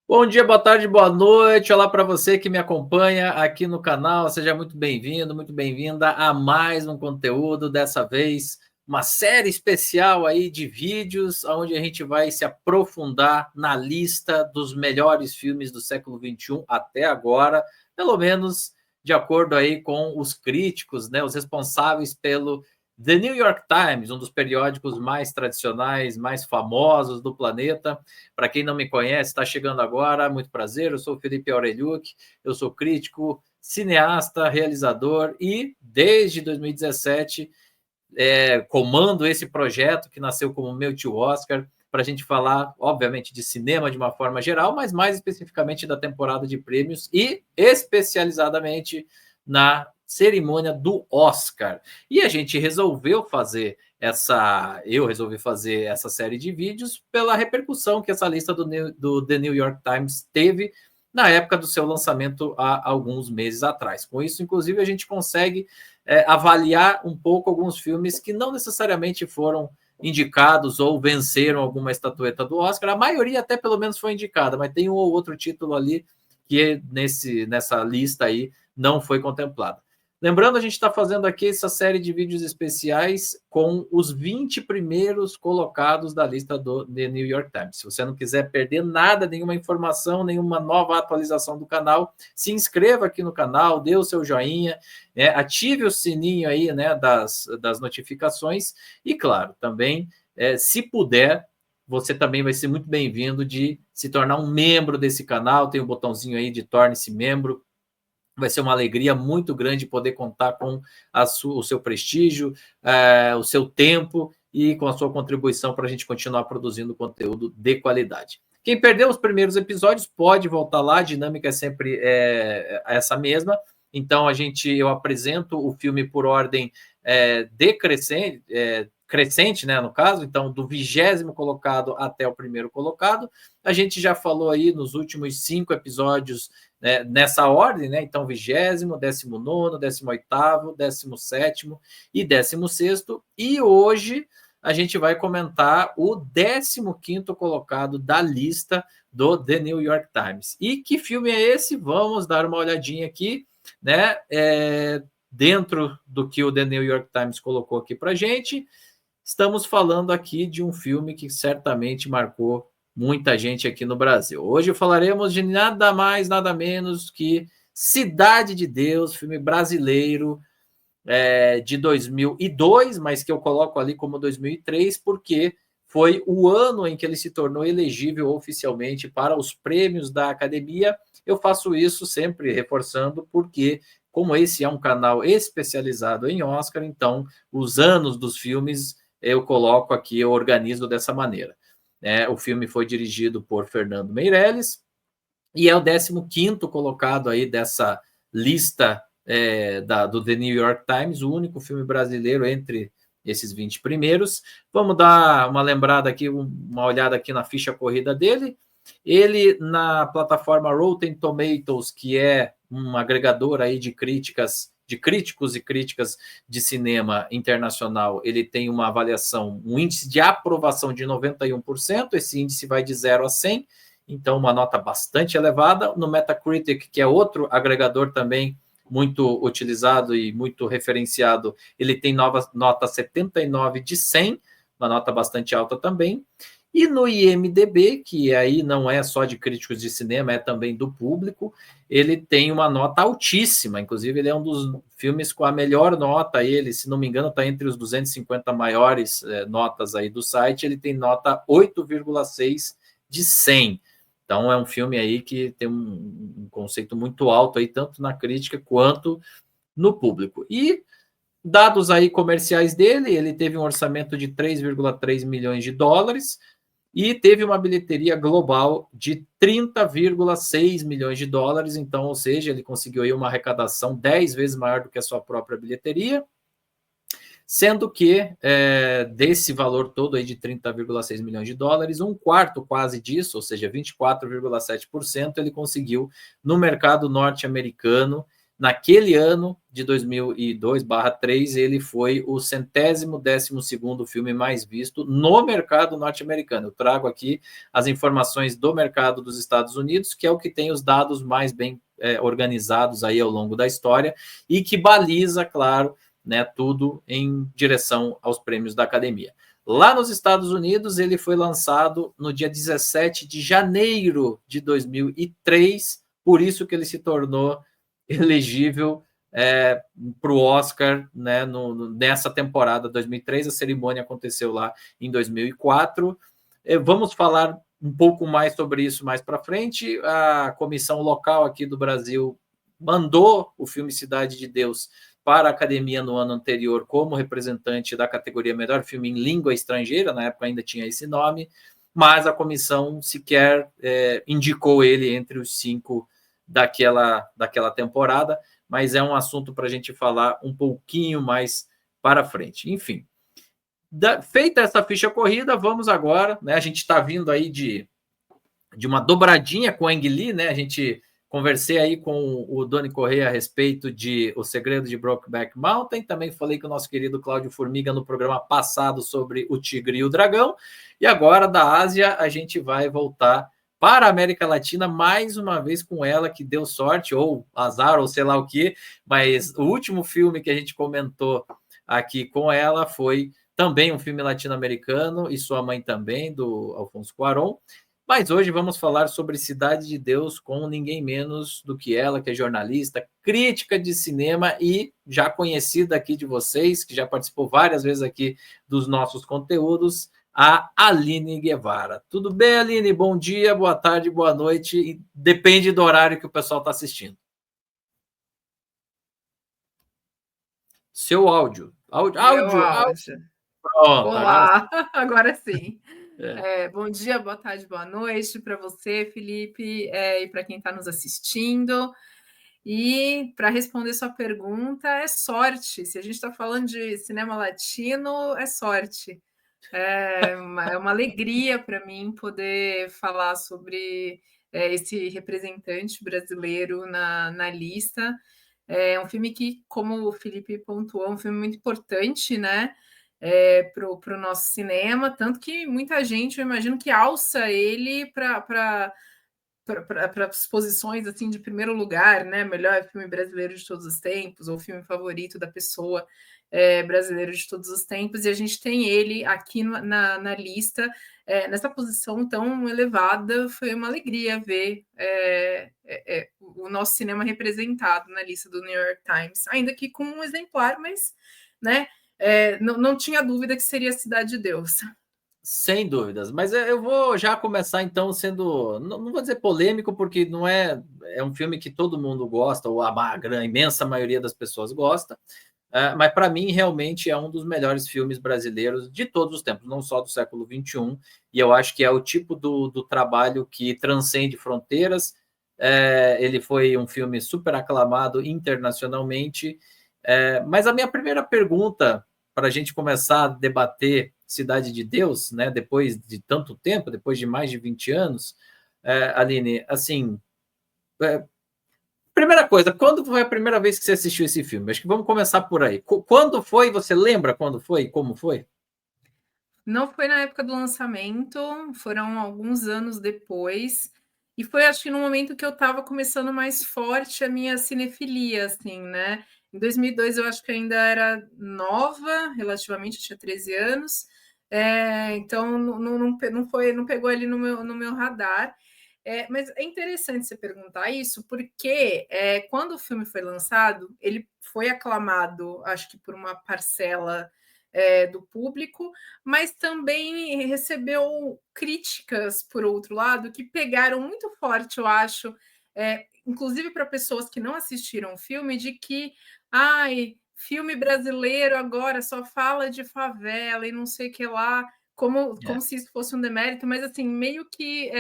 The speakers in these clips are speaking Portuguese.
Bom dia, boa tarde, boa noite. Olá para você que me acompanha aqui no canal. Seja muito bem-vindo, muito bem-vinda a mais um conteúdo. Dessa vez, uma série especial aí de vídeos, onde a gente vai se aprofundar na lista dos melhores filmes do século XXI até agora, pelo menos de acordo aí com os críticos, né, os responsáveis pelo The New York Times, um dos periódicos mais tradicionais, mais famosos do planeta. Para quem não me conhece, está chegando agora, muito prazer, eu sou o Felipe Aureliuk, eu sou crítico, cineasta, realizador e, desde 2017, comando esse projeto que nasceu como Meu Tio Oscar, para a gente falar, obviamente, de cinema de uma forma geral, mas mais especificamente da temporada de prêmios e especializadamente na cerimônia do Oscar. E a gente resolveu fazer eu resolvi fazer essa série de vídeos pela repercussão que essa lista do The New York Times teve na época do seu lançamento há alguns meses atrás. Com isso, inclusive, a gente consegue avaliar um pouco alguns filmes que não necessariamente foram indicados ou venceram alguma estatueta do Oscar. A maioria até pelo menos foi indicada, mas tem um ou outro título ali que nessa lista aí não foi contemplado. Lembrando, a gente está fazendo aqui essa série de vídeos especiais com os 20 primeiros colocados da lista do The New York Times. Se você não quiser perder nada, nenhuma informação, nenhuma nova atualização do canal, se inscreva aqui no canal, dê o seu joinha, ative o sininho aí, né, das notificações e, claro, também, se puder, você também vai ser muito bem-vindo de se tornar um membro desse canal. Tem um botãozinho aí de torne-se membro. Vai ser uma alegria muito grande poder contar com o seu prestígio, o seu tempo e com a sua contribuição para a gente continuar produzindo conteúdo de qualidade. Quem perdeu os primeiros episódios pode voltar lá, a dinâmica é sempre essa mesma. Então, eu apresento o filme por ordem crescente, né, no caso, então do 20º colocado até o primeiro colocado. A gente já falou aí nos últimos 5 episódios nessa ordem, né? Então 20º, 19º, 18º, 17º e 16º. E hoje a gente vai comentar o 15º colocado da lista do The New York Times. E que filme é esse? Vamos dar uma olhadinha aqui, né? Dentro do que o The New York Times colocou aqui para gente. Estamos falando aqui de um filme que certamente marcou muita gente aqui no Brasil. Hoje falaremos de nada mais, nada menos que Cidade de Deus, filme brasileiro de 2002, mas que eu coloco ali como 2003, porque foi o ano em que ele se tornou elegível oficialmente para os prêmios da Academia. Eu faço isso sempre reforçando, porque como esse é um canal especializado em Oscar, então os anos dos filmes eu coloco aqui, eu organizo dessa maneira. O filme foi dirigido por Fernando Meirelles e é o 15º colocado aí dessa lista do The New York Times, o único filme brasileiro entre esses 20 primeiros. Vamos dar uma lembrada aqui, uma olhada aqui na ficha corrida dele. Ele, na plataforma Rotten Tomatoes, que é um agregador aí de críticos e críticas de cinema internacional, ele tem uma avaliação, um índice de aprovação de 91%, esse índice vai de 0 a 100, então uma nota bastante elevada. No Metacritic, que é outro agregador também muito utilizado e muito referenciado, ele tem nota 79 de 100, uma nota bastante alta também. E no IMDb, que aí não é só de críticos de cinema, é também do público, ele tem uma nota altíssima, inclusive ele é um dos filmes com a melhor nota, ele, se não me engano, está entre os 250 maiores notas aí do site, ele tem nota 8,6 de 100. Então é um filme aí que tem um conceito muito alto aí, tanto na crítica quanto no público. E dados aí comerciais dele, ele teve um orçamento de 3,3 milhões de dólares, e teve uma bilheteria global de 30,6 milhões de dólares, então, ou seja, ele conseguiu aí uma arrecadação 10 vezes maior do que a sua própria bilheteria, sendo que desse valor todo aí de 30,6 milhões de dólares, um quarto quase disso, ou seja, 24,7%, ele conseguiu no mercado norte-americano, naquele ano de 2002/3, ele foi o 112º filme mais visto no mercado norte-americano. Eu trago aqui as informações do mercado dos Estados Unidos, que é o que tem os dados mais bem organizados aí ao longo da história e que baliza, claro, né, tudo em direção aos prêmios da Academia. Lá nos Estados Unidos, ele foi lançado no dia 17 de janeiro de 2003, por isso que ele se tornou elegível para o Oscar, né, nessa temporada 2003. A cerimônia aconteceu lá em 2004. Vamos falar um pouco mais sobre isso mais para frente. A comissão local aqui do Brasil mandou o filme Cidade de Deus para a Academia no ano anterior como representante da categoria Melhor Filme em Língua Estrangeira, na época ainda tinha esse nome, mas a comissão sequer indicou ele entre os 5 daquela temporada, mas é um assunto para a gente falar um pouquinho mais para frente. Enfim, feita essa ficha corrida, vamos agora, né? A gente está vindo aí de uma dobradinha com o Ang Lee, né? A gente conversei aí com o Doni Correia a respeito de O Segredo de Brokeback Mountain, também falei com o nosso querido Cláudio Formiga no programa passado sobre O Tigre e o Dragão, e agora da Ásia a gente vai voltar para a América Latina mais uma vez com ela, que deu sorte, ou azar, ou sei lá o que, mas o último filme que a gente comentou aqui com ela foi também um filme latino-americano, e Sua Mãe Também, do Alfonso Cuarón. Mas hoje vamos falar sobre Cidade de Deus com ninguém menos do que ela, que é jornalista, crítica de cinema e já conhecida aqui de vocês, que já participou várias vezes aqui dos nossos conteúdos, a Aline Guevara. Tudo bem, Aline? Bom dia, boa tarde, boa noite. Depende do horário que o pessoal está assistindo. Seu áudio. Áudio. Pronto, olá, agora sim. Bom dia, boa tarde, boa noite para você, Felipe, e para quem está nos assistindo. E para responder sua pergunta, é sorte. Se a gente está falando de cinema latino, é sorte. É uma alegria para mim poder falar sobre esse representante brasileiro na lista. É um filme que, como o Felipe pontuou, é um filme muito importante, né? Para o nosso cinema, tanto que muita gente, eu imagino, que alça ele para as posições assim de primeiro lugar, né? Melhor filme brasileiro de todos os tempos, ou filme favorito da pessoa brasileiro de todos os tempos, e a gente tem ele aqui na lista, nessa posição tão elevada. Foi uma alegria ver o nosso cinema representado na lista do New York Times, ainda que com um exemplar, mas né, não tinha dúvida que seria Cidade de Deus. Sem dúvidas, mas eu vou já começar então sendo, não vou dizer polêmico, porque não é um filme que todo mundo gosta, ou a imensa maioria das pessoas gosta, mas para mim realmente é um dos melhores filmes brasileiros de todos os tempos, não só do século XXI, e eu acho que é o tipo do trabalho que transcende fronteiras. Ele foi um filme super aclamado internacionalmente, mas a minha primeira pergunta para a gente começar a debater Cidade de Deus, né, depois de tanto tempo, depois de mais de 20 anos, Aline, assim, primeira coisa, quando foi a primeira vez que você assistiu esse filme? Acho que vamos começar por aí. Quando foi? Você lembra quando foi? Como foi? Não foi na época do lançamento, foram alguns anos depois, e foi, acho que no momento que eu estava começando mais forte a minha cinefilia, assim, né? Em 2002 eu acho que ainda era nova, relativamente, tinha 13 anos, então não pegou ali no meu radar. Mas é interessante você perguntar isso, porque quando o filme foi lançado, ele foi aclamado, acho que por uma parcela do público, mas também recebeu críticas, por outro lado, que pegaram muito forte, eu acho, inclusive para pessoas que não assistiram o filme, de que filme brasileiro agora só fala de favela e não sei o que lá, como se isso fosse um demérito, mas assim, meio que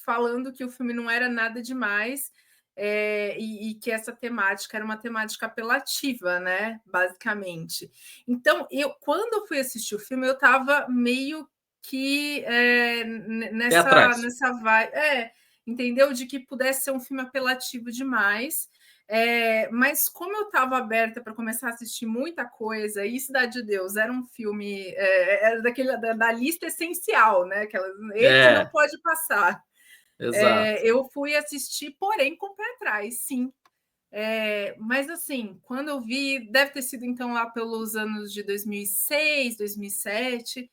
falando que o filme não era nada demais, e que essa temática era uma temática apelativa, né? Basicamente. Então, quando eu fui assistir o filme, eu estava meio que nessa vibe. entendeu? De que pudesse ser um filme apelativo demais. Mas como eu estava aberta para começar a assistir muita coisa, e Cidade de Deus era um filme, era da lista essencial, né? Esse não pode passar. Eu fui assistir, porém, com o pé atrás, sim. Mas assim, quando eu vi, deve ter sido então lá pelos anos de 2006, 2007.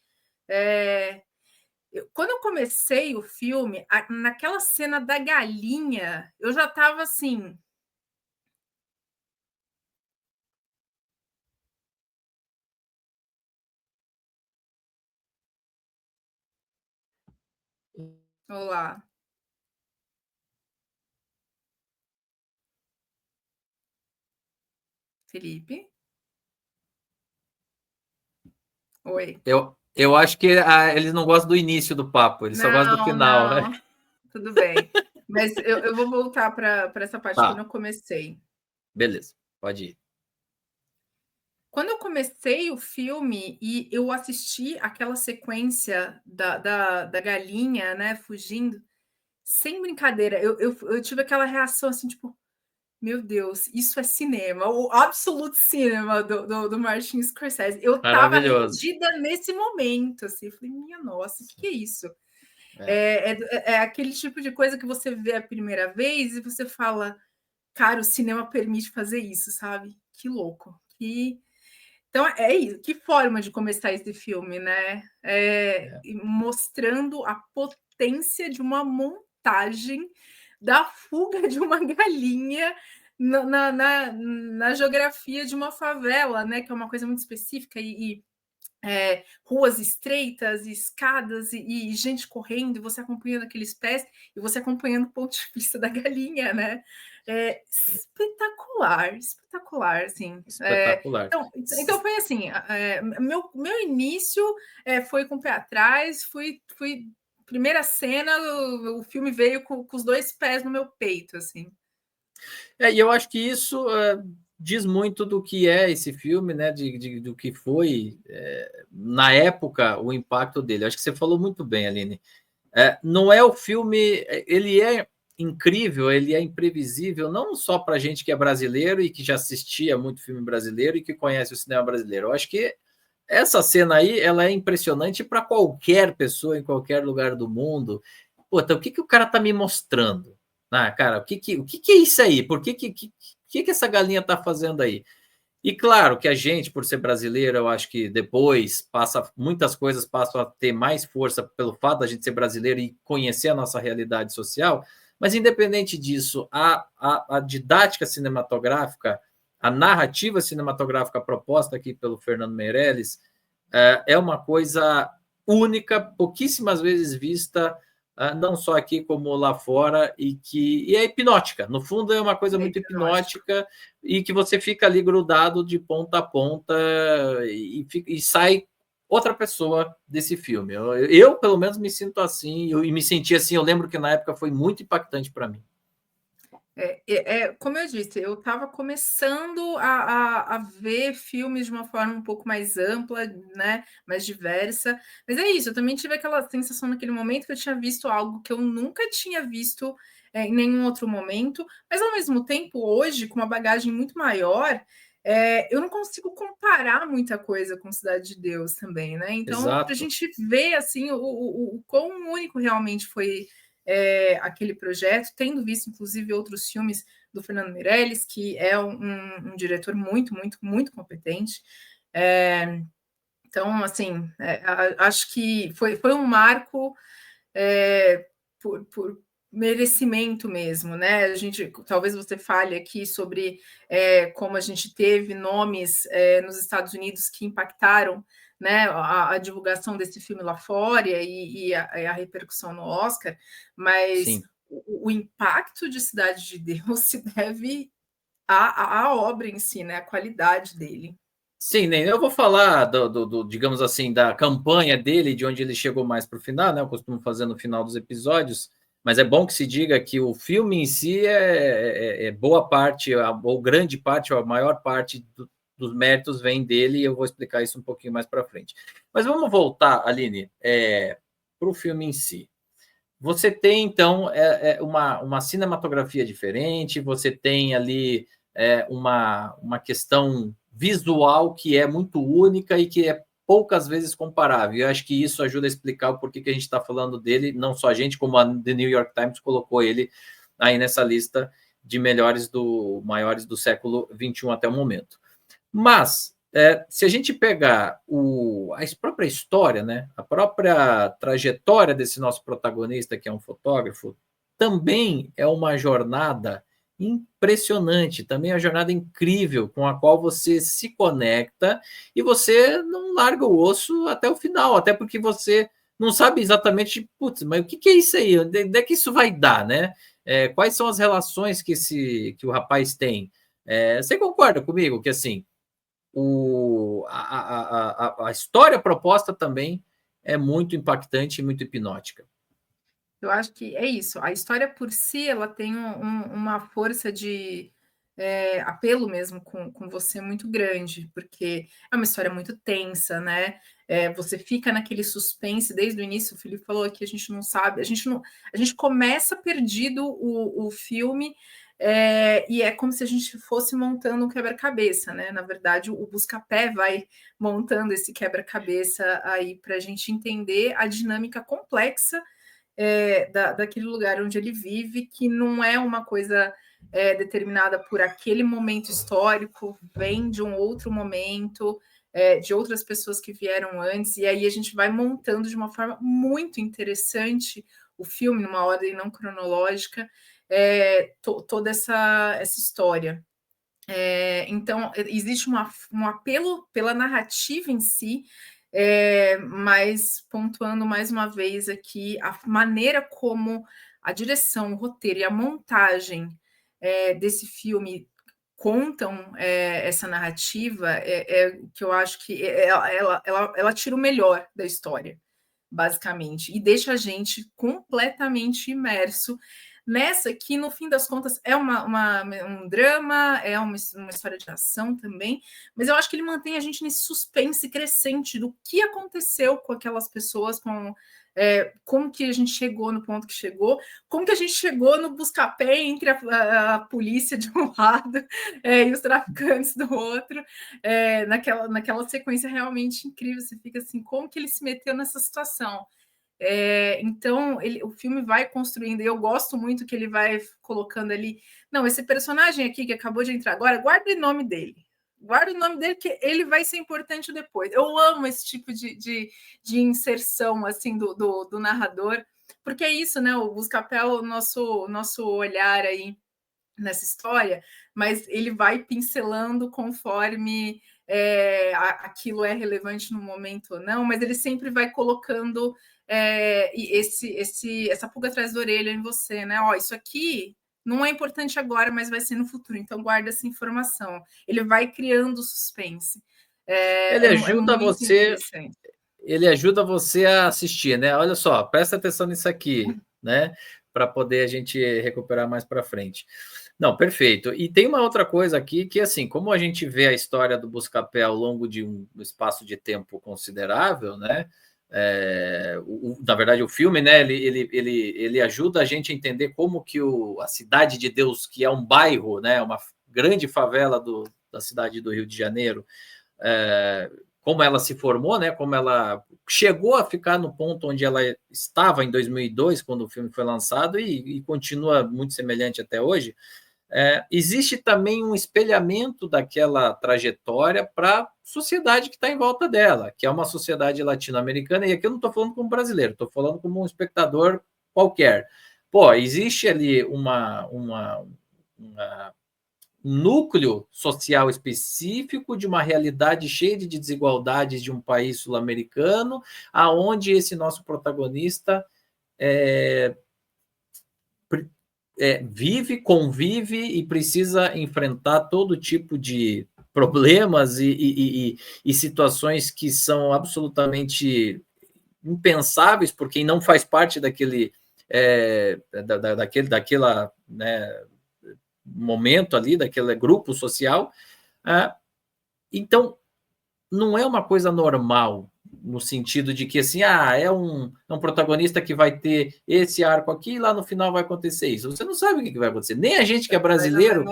Quando eu comecei o filme, naquela cena da galinha, eu já estava assim. Olá. Felipe? Oi. Eu acho que eles não gostam do início do papo, eles só gostam do final, não. né? Tudo bem. Mas eu vou voltar para essa parte quando eu comecei. Beleza, pode ir. Quando eu comecei o filme e eu assisti aquela sequência da galinha, né, fugindo, sem brincadeira, eu tive aquela reação assim, tipo, meu Deus, isso é cinema, o absolute cinema do Martin Scorsese. Eu estava rendida nesse momento, assim, eu falei, minha nossa, o que é isso? É aquele tipo de coisa que você vê a primeira vez e você fala, cara, o cinema permite fazer isso, sabe? Que louco. Então, é isso. Que forma de começar esse filme, né? Mostrando a potência de uma montagem da fuga de uma galinha na geografia de uma favela, né? Que é uma coisa muito específica ruas estreitas, escadas e gente correndo, e você acompanhando aqueles pés, e você acompanhando o ponto de vista da galinha, né? Espetacular, espetacular, assim. Espetacular. Então foi assim, meu início foi com o pé atrás, fui primeira cena, o filme veio com os dois pés no meu peito, assim. E eu acho que isso diz muito do que é esse filme, né? Do que foi, na época, o impacto dele. Acho que você falou muito bem, Aline. Não é o filme... Ele é incrível, ele é imprevisível, não só para gente que é brasileiro e que já assistia muito filme brasileiro e que conhece o cinema brasileiro. Eu acho que essa cena aí, ela é impressionante para qualquer pessoa em qualquer lugar do mundo. Pô, então, o que o cara tá me mostrando? Cara, o que é isso aí? Por que essa galinha tá fazendo aí? E claro que a gente, por ser brasileiro, eu acho que depois muitas coisas passam a ter mais força pelo fato da gente ser brasileiro e conhecer a nossa realidade social. Mas independente disso, a didática cinematográfica, a narrativa cinematográfica proposta aqui pelo Fernando Meirelles é uma coisa única, pouquíssimas vezes vista, não só aqui como lá fora, e é hipnótica. No fundo, é uma coisa muito hipnótica e que você fica ali grudado de ponta a ponta e sai outra pessoa desse filme. Eu, pelo menos, me sinto assim, e me senti assim. Eu lembro que na época foi muito impactante para mim. Como eu disse, eu estava começando a ver filmes de uma forma um pouco mais ampla, né, mais diversa, mas é isso, eu também tive aquela sensação naquele momento que eu tinha visto algo que eu nunca tinha visto em nenhum outro momento, mas ao mesmo tempo, hoje, com uma bagagem muito maior, eu não consigo comparar muita coisa com Cidade de Deus também, né? Então, para a gente ver assim, o quão único realmente foi aquele projeto, tendo visto, inclusive, outros filmes do Fernando Meirelles, que é um diretor muito, muito, muito competente. Então, assim, acho que foi um marco por merecimento mesmo, né? Talvez você fale aqui sobre como a gente teve nomes nos Estados Unidos que impactaram, né, a divulgação desse filme lá fora e a repercussão no Oscar, mas o impacto de Cidade de Deus se deve à obra em si, né, à qualidade dele. Sim, nem eu vou falar digamos assim, da campanha dele, de onde ele chegou mais para o final, né? Eu costumo fazer no final dos episódios, mas é bom que se diga que o filme em si é boa parte, ou grande parte, ou a maior parte dos méritos vem dele, e eu vou explicar isso um pouquinho mais para frente. Mas vamos voltar, Aline, para o filme em si. você tem, então, uma cinematografia diferente, você tem ali uma questão visual que é muito única e que é poucas vezes comparável. Eu acho que isso ajuda a explicar o porquê que a gente está falando dele, não só a gente, como a The New York Times colocou ele aí nessa lista de maiores do século XXI até o momento. Mas, se a gente pegar a própria história, né, a própria trajetória desse nosso protagonista, que é um fotógrafo, também é uma jornada impressionante, também é uma jornada incrível, com a qual você se conecta e você não larga o osso até o final, até porque você não sabe exatamente, putz, mas o que é isso aí? Onde é que isso vai dar, né? Quais são as relações que o rapaz tem? Você concorda comigo que, assim, a história proposta também é muito impactante e muito hipnótica? Eu acho que é isso. A história por si, ela tem uma força de apelo mesmo com você muito grande, porque é uma história muito tensa, né? Você fica naquele suspense desde o início. O Felipe falou que a gente não sabe, a gente começa perdido o filme. E é como se a gente fosse montando um quebra-cabeça, né? Na verdade, o Buscapé vai montando esse quebra-cabeça aí para a gente entender a dinâmica complexa daquele lugar onde ele vive, que não é uma coisa determinada por aquele momento histórico, vem de um outro momento, de outras pessoas que vieram antes, e aí a gente vai montando de uma forma muito interessante o filme, numa ordem não cronológica, toda essa história. Então, existe um apelo pela narrativa em si, mas pontuando mais uma vez aqui, a maneira como a direção, o roteiro e a montagem desse filme contam essa narrativa, que eu acho que ela tira o melhor da história, basicamente, e deixa a gente completamente imerso nessa que, no fim das contas, é um drama, é uma história de ação também, mas eu acho que ele mantém a gente nesse suspense crescente do que aconteceu com aquelas pessoas, como que a gente chegou no ponto que chegou, como que a gente chegou no busca-pé entre a polícia de um lado e os traficantes do outro, naquela sequência realmente incrível. Você fica assim, como que ele se meteu nessa situação? Então, o filme vai construindo, e eu gosto muito que ele vai colocando ali, não, esse personagem aqui que acabou de entrar agora, guarda o nome dele, que ele vai ser importante depois. Eu amo esse tipo de inserção assim do narrador, porque é isso, né? O Buscapé, o nosso olhar aí nessa história, mas ele vai pincelando conforme aquilo é relevante no momento ou não, mas ele sempre vai colocando essa pulga atrás da orelha em você, né? Ó, isso aqui não é importante agora, mas vai ser no futuro, então guarda essa informação. Ele vai criando suspense. Ele ajuda muito você, interessante. ele ajuda você a assistir, né? Olha só, presta atenção nisso aqui, né? Para poder a gente recuperar mais para frente. Não, perfeito. E tem uma outra coisa aqui que, assim, como a gente vê a história do Buscapé ao longo de um espaço de tempo considerável, né? Na verdade, o filme, né? Ele ajuda a gente a entender como que a Cidade de Deus, que é um bairro, né? Uma grande favela da cidade do Rio de Janeiro, como ela se formou, né? Como ela chegou a ficar no ponto onde ela estava em 2002, quando o filme foi lançado, e continua muito semelhante até hoje. Existe também um espelhamento daquela trajetória para a sociedade que está em volta dela, que é uma sociedade latino-americana, e aqui eu não estou falando como brasileiro, estou falando como um espectador qualquer. Pô, existe ali um núcleo social específico de uma realidade cheia de desigualdades de um país sul-americano, aonde esse nosso protagonista vive, convive e precisa enfrentar todo tipo de problemas e situações que são absolutamente impensáveis por quem não faz parte daquela, né, momento ali, daquele grupo social. Então, não é uma coisa normal no sentido de que, assim, é um protagonista que vai ter esse arco aqui e lá no final vai acontecer isso. Você não sabe o que vai acontecer. Nem a gente que é brasileiro,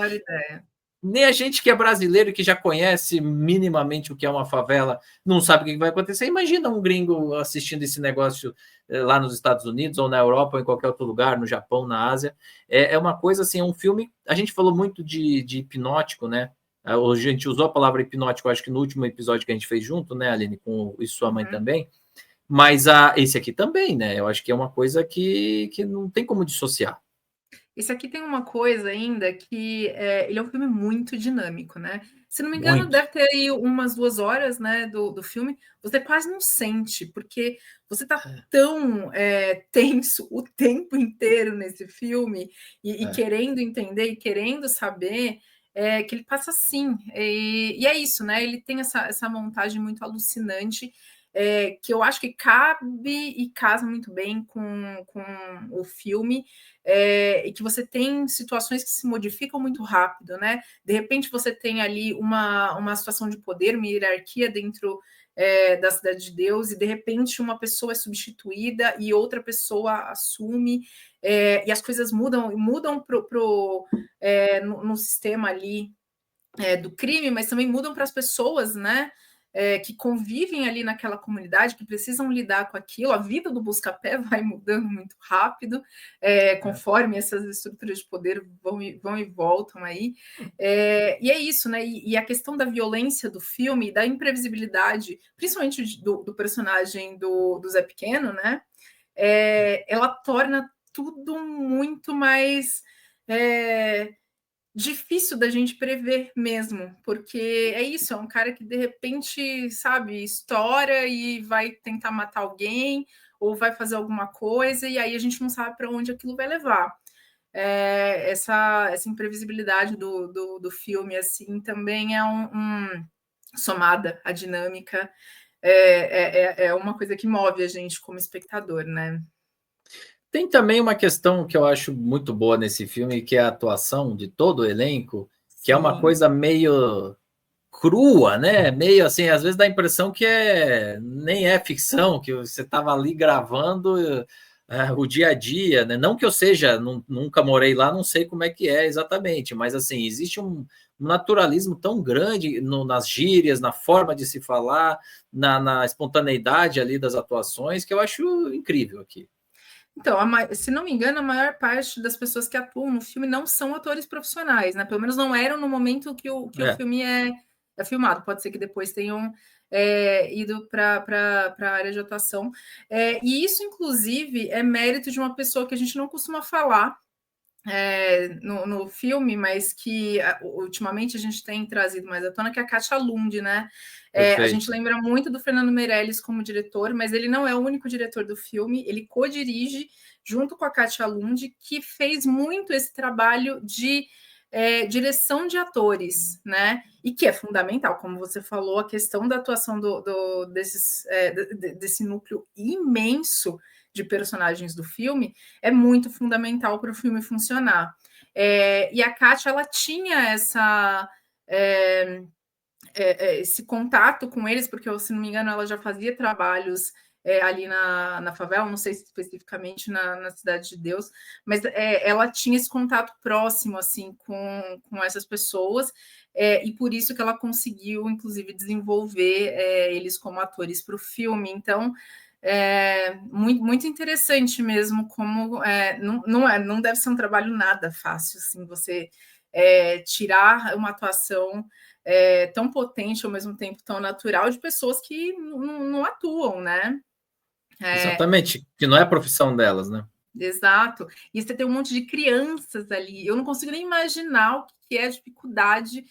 nem a gente que é brasileiro e que já conhece minimamente o que é uma favela, não sabe o que vai acontecer. Imagina um gringo assistindo esse negócio lá nos Estados Unidos, ou na Europa, ou em qualquer outro lugar, no Japão, na Ásia. É uma coisa assim, é um filme... A gente falou muito de hipnótico, né? A gente usou a palavra hipnótico, acho que no último episódio que a gente fez junto, né, Aline, com e sua mãe também. Mas esse aqui também, né? Eu acho que é uma coisa que não tem como dissociar. Esse aqui tem uma coisa ainda que ele é um filme muito dinâmico, né? Se não me engano, Muito. deve ter aí umas 2 horas, né, do filme. Você quase não sente, porque você tá tão tenso o tempo inteiro nesse filme e querendo entender e querendo saber que ele passa assim. E é isso, né? Ele tem essa montagem muito alucinante. Que eu acho que cabe e casa muito bem com o filme, e que você tem situações que se modificam muito rápido, né? De repente você tem ali uma situação de poder, uma hierarquia dentro da Cidade de Deus, e de repente uma pessoa é substituída e outra pessoa assume, e as coisas mudam no sistema ali do crime, mas também mudam para as pessoas, né? Que convivem ali naquela comunidade, que precisam lidar com aquilo. A vida do Buscapé vai mudando muito rápido, conforme essas estruturas de poder vão e voltam aí. E é isso, né? E a questão da violência do filme, da imprevisibilidade, principalmente do personagem do Zé Pequeno, né? Ela torna tudo muito mais difícil da gente prever mesmo, porque é isso, é um cara que de repente, sabe, estoura e vai tentar matar alguém ou vai fazer alguma coisa e aí a gente não sabe para onde aquilo vai levar. Essa imprevisibilidade do filme assim também é somada à dinâmica, é uma coisa que move a gente como espectador, né? Tem também uma questão que eu acho muito boa nesse filme, que é a atuação de todo o elenco, que é uma coisa meio crua, né? Meio assim, às vezes dá a impressão que nem é ficção, que você estava ali gravando o dia a dia, né? Não que eu seja, nunca morei lá, não sei como é que é exatamente, mas assim, existe um naturalismo tão grande nas gírias, na forma de se falar, na espontaneidade ali das atuações, que eu acho incrível aqui. Então, se não me engano, a maior parte das pessoas que atuam no filme não são atores profissionais, né? Pelo menos não eram no momento que o filme é filmado. Pode ser que depois tenham ido para a área de atuação. E isso, inclusive, é mérito de uma pessoa que a gente não costuma falar no filme, mas que ultimamente a gente tem trazido mais à tona, que é a Kátia Lund, né? A gente lembra muito do Fernando Meirelles como diretor, mas ele não é o único diretor do filme, ele co-dirige junto com a Kátia Lund, que fez muito esse trabalho de direção de atores, né? E que é fundamental, como você falou, a questão da atuação desse núcleo imenso de personagens do filme é muito fundamental para o filme funcionar. E a Kátia, ela tinha esse contato com eles, porque, se não me engano, ela já fazia trabalhos ali na favela, não sei se especificamente na Cidade de Deus, mas ela tinha esse contato próximo assim com essas pessoas, e por isso que ela conseguiu, inclusive, desenvolver eles como atores para o filme. Então, muito, muito interessante mesmo, como não deve ser um trabalho nada fácil, assim, você tirar uma atuação tão potente, ao mesmo tempo tão natural, de pessoas que não atuam, né? Exatamente, que não é a profissão delas, né? Exato. E você tem um monte de crianças ali. Eu não consigo nem imaginar o que é a dificuldade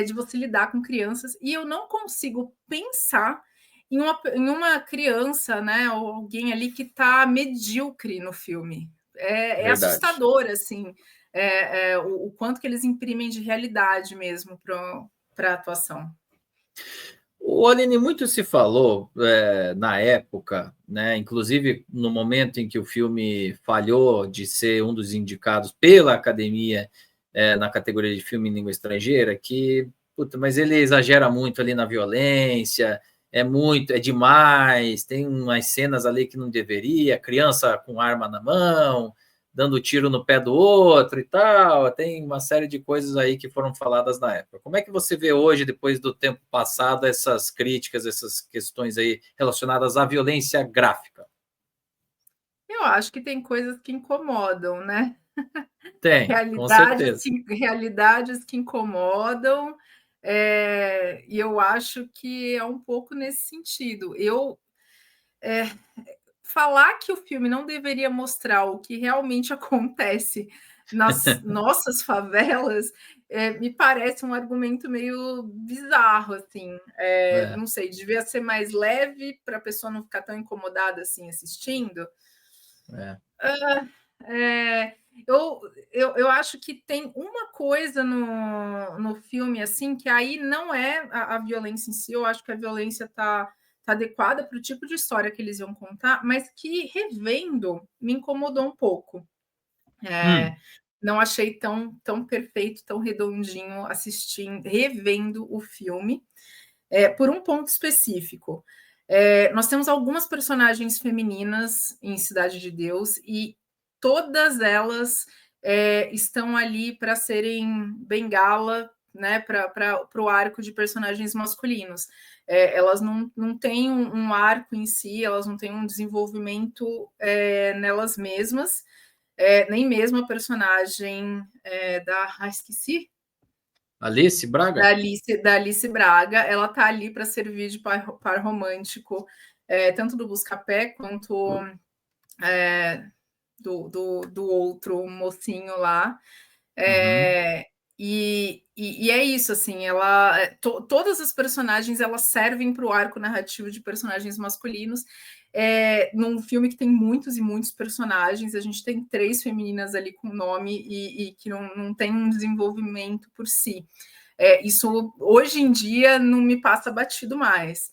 de você lidar com crianças. E eu não consigo pensar em uma criança, né, ou alguém ali que está medíocre no filme. É assustador, assim, o quanto que eles imprimem de realidade mesmo para a atuação. O Aline, muito se falou na época, né, inclusive no momento em que o filme falhou de ser um dos indicados pela Academia na categoria de filme em língua estrangeira, que, mas ele exagera muito ali na violência, é demais, tem umas cenas ali que não deveria, criança com arma na mão, dando tiro no pé do outro e tal, tem uma série de coisas aí que foram faladas na época. Como é que você vê hoje, depois do tempo passado, essas críticas, essas questões aí relacionadas à violência gráfica? Eu acho que tem coisas que incomodam, né? Tem, com certeza. Realidades que incomodam, e eu acho que é um pouco nesse sentido. Falar que o filme não deveria mostrar o que realmente acontece nas nossas favelas, me parece um argumento meio bizarro, assim. É, Não sei, devia ser mais leve para a pessoa não ficar tão incomodada assim assistindo. é. É, eu acho que tem uma coisa no filme assim que aí não é a violência em si, eu acho que a violência tá adequada para o tipo de história que eles iam contar, mas que revendo me incomodou um pouco. Hum, Não achei tão perfeito, tão redondinho assistindo, revendo o filme, por um ponto específico. Nós temos algumas personagens femininas em Cidade de Deus e todas elas estão ali para serem bengala, né, para o arco de personagens masculinos. Elas não têm um arco em si, elas não têm um desenvolvimento nelas mesmas, nem mesmo a personagem esqueci, Alice Braga? Da Alice Braga, ela tá ali para servir de par romântico, tanto do Buscapé quanto do outro mocinho lá. Uhum. E é isso, assim, todas as personagens elas servem para o arco narrativo de personagens masculinos. Num filme que tem muitos e muitos personagens, a gente tem 3 femininas ali com nome e que não tem um desenvolvimento por si. Isso hoje em dia não me passa batido mais.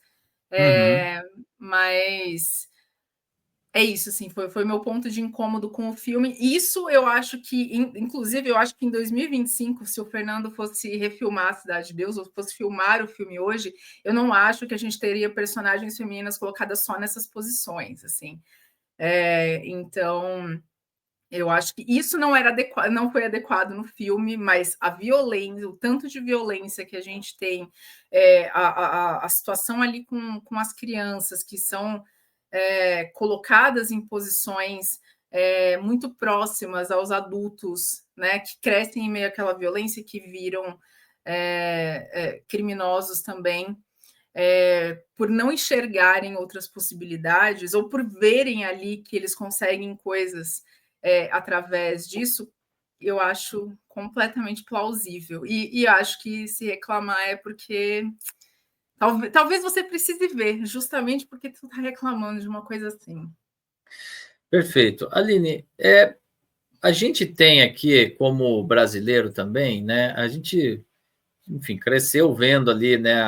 Uhum. Mas é isso, assim, foi meu ponto de incômodo com o filme. Isso eu acho que, inclusive, eu acho que em 2025, se o Fernando fosse refilmar a Cidade de Deus, ou fosse filmar o filme hoje, eu não acho que a gente teria personagens femininas colocadas só nessas posições, assim. Então, eu acho que isso não foi adequado no filme, mas a violência, o tanto de violência que a gente tem, a situação ali com as crianças que são colocadas em posições muito próximas aos adultos, né, que crescem em meio àquela violência e que viram criminosos também, por não enxergarem outras possibilidades ou por verem ali que eles conseguem coisas através disso, eu acho completamente plausível. E acho que se reclamar é porque talvez você precise ver, justamente porque tu está reclamando de uma coisa assim. Perfeito. Aline, a gente tem aqui, como brasileiro também, né? A gente, enfim, cresceu vendo ali, né,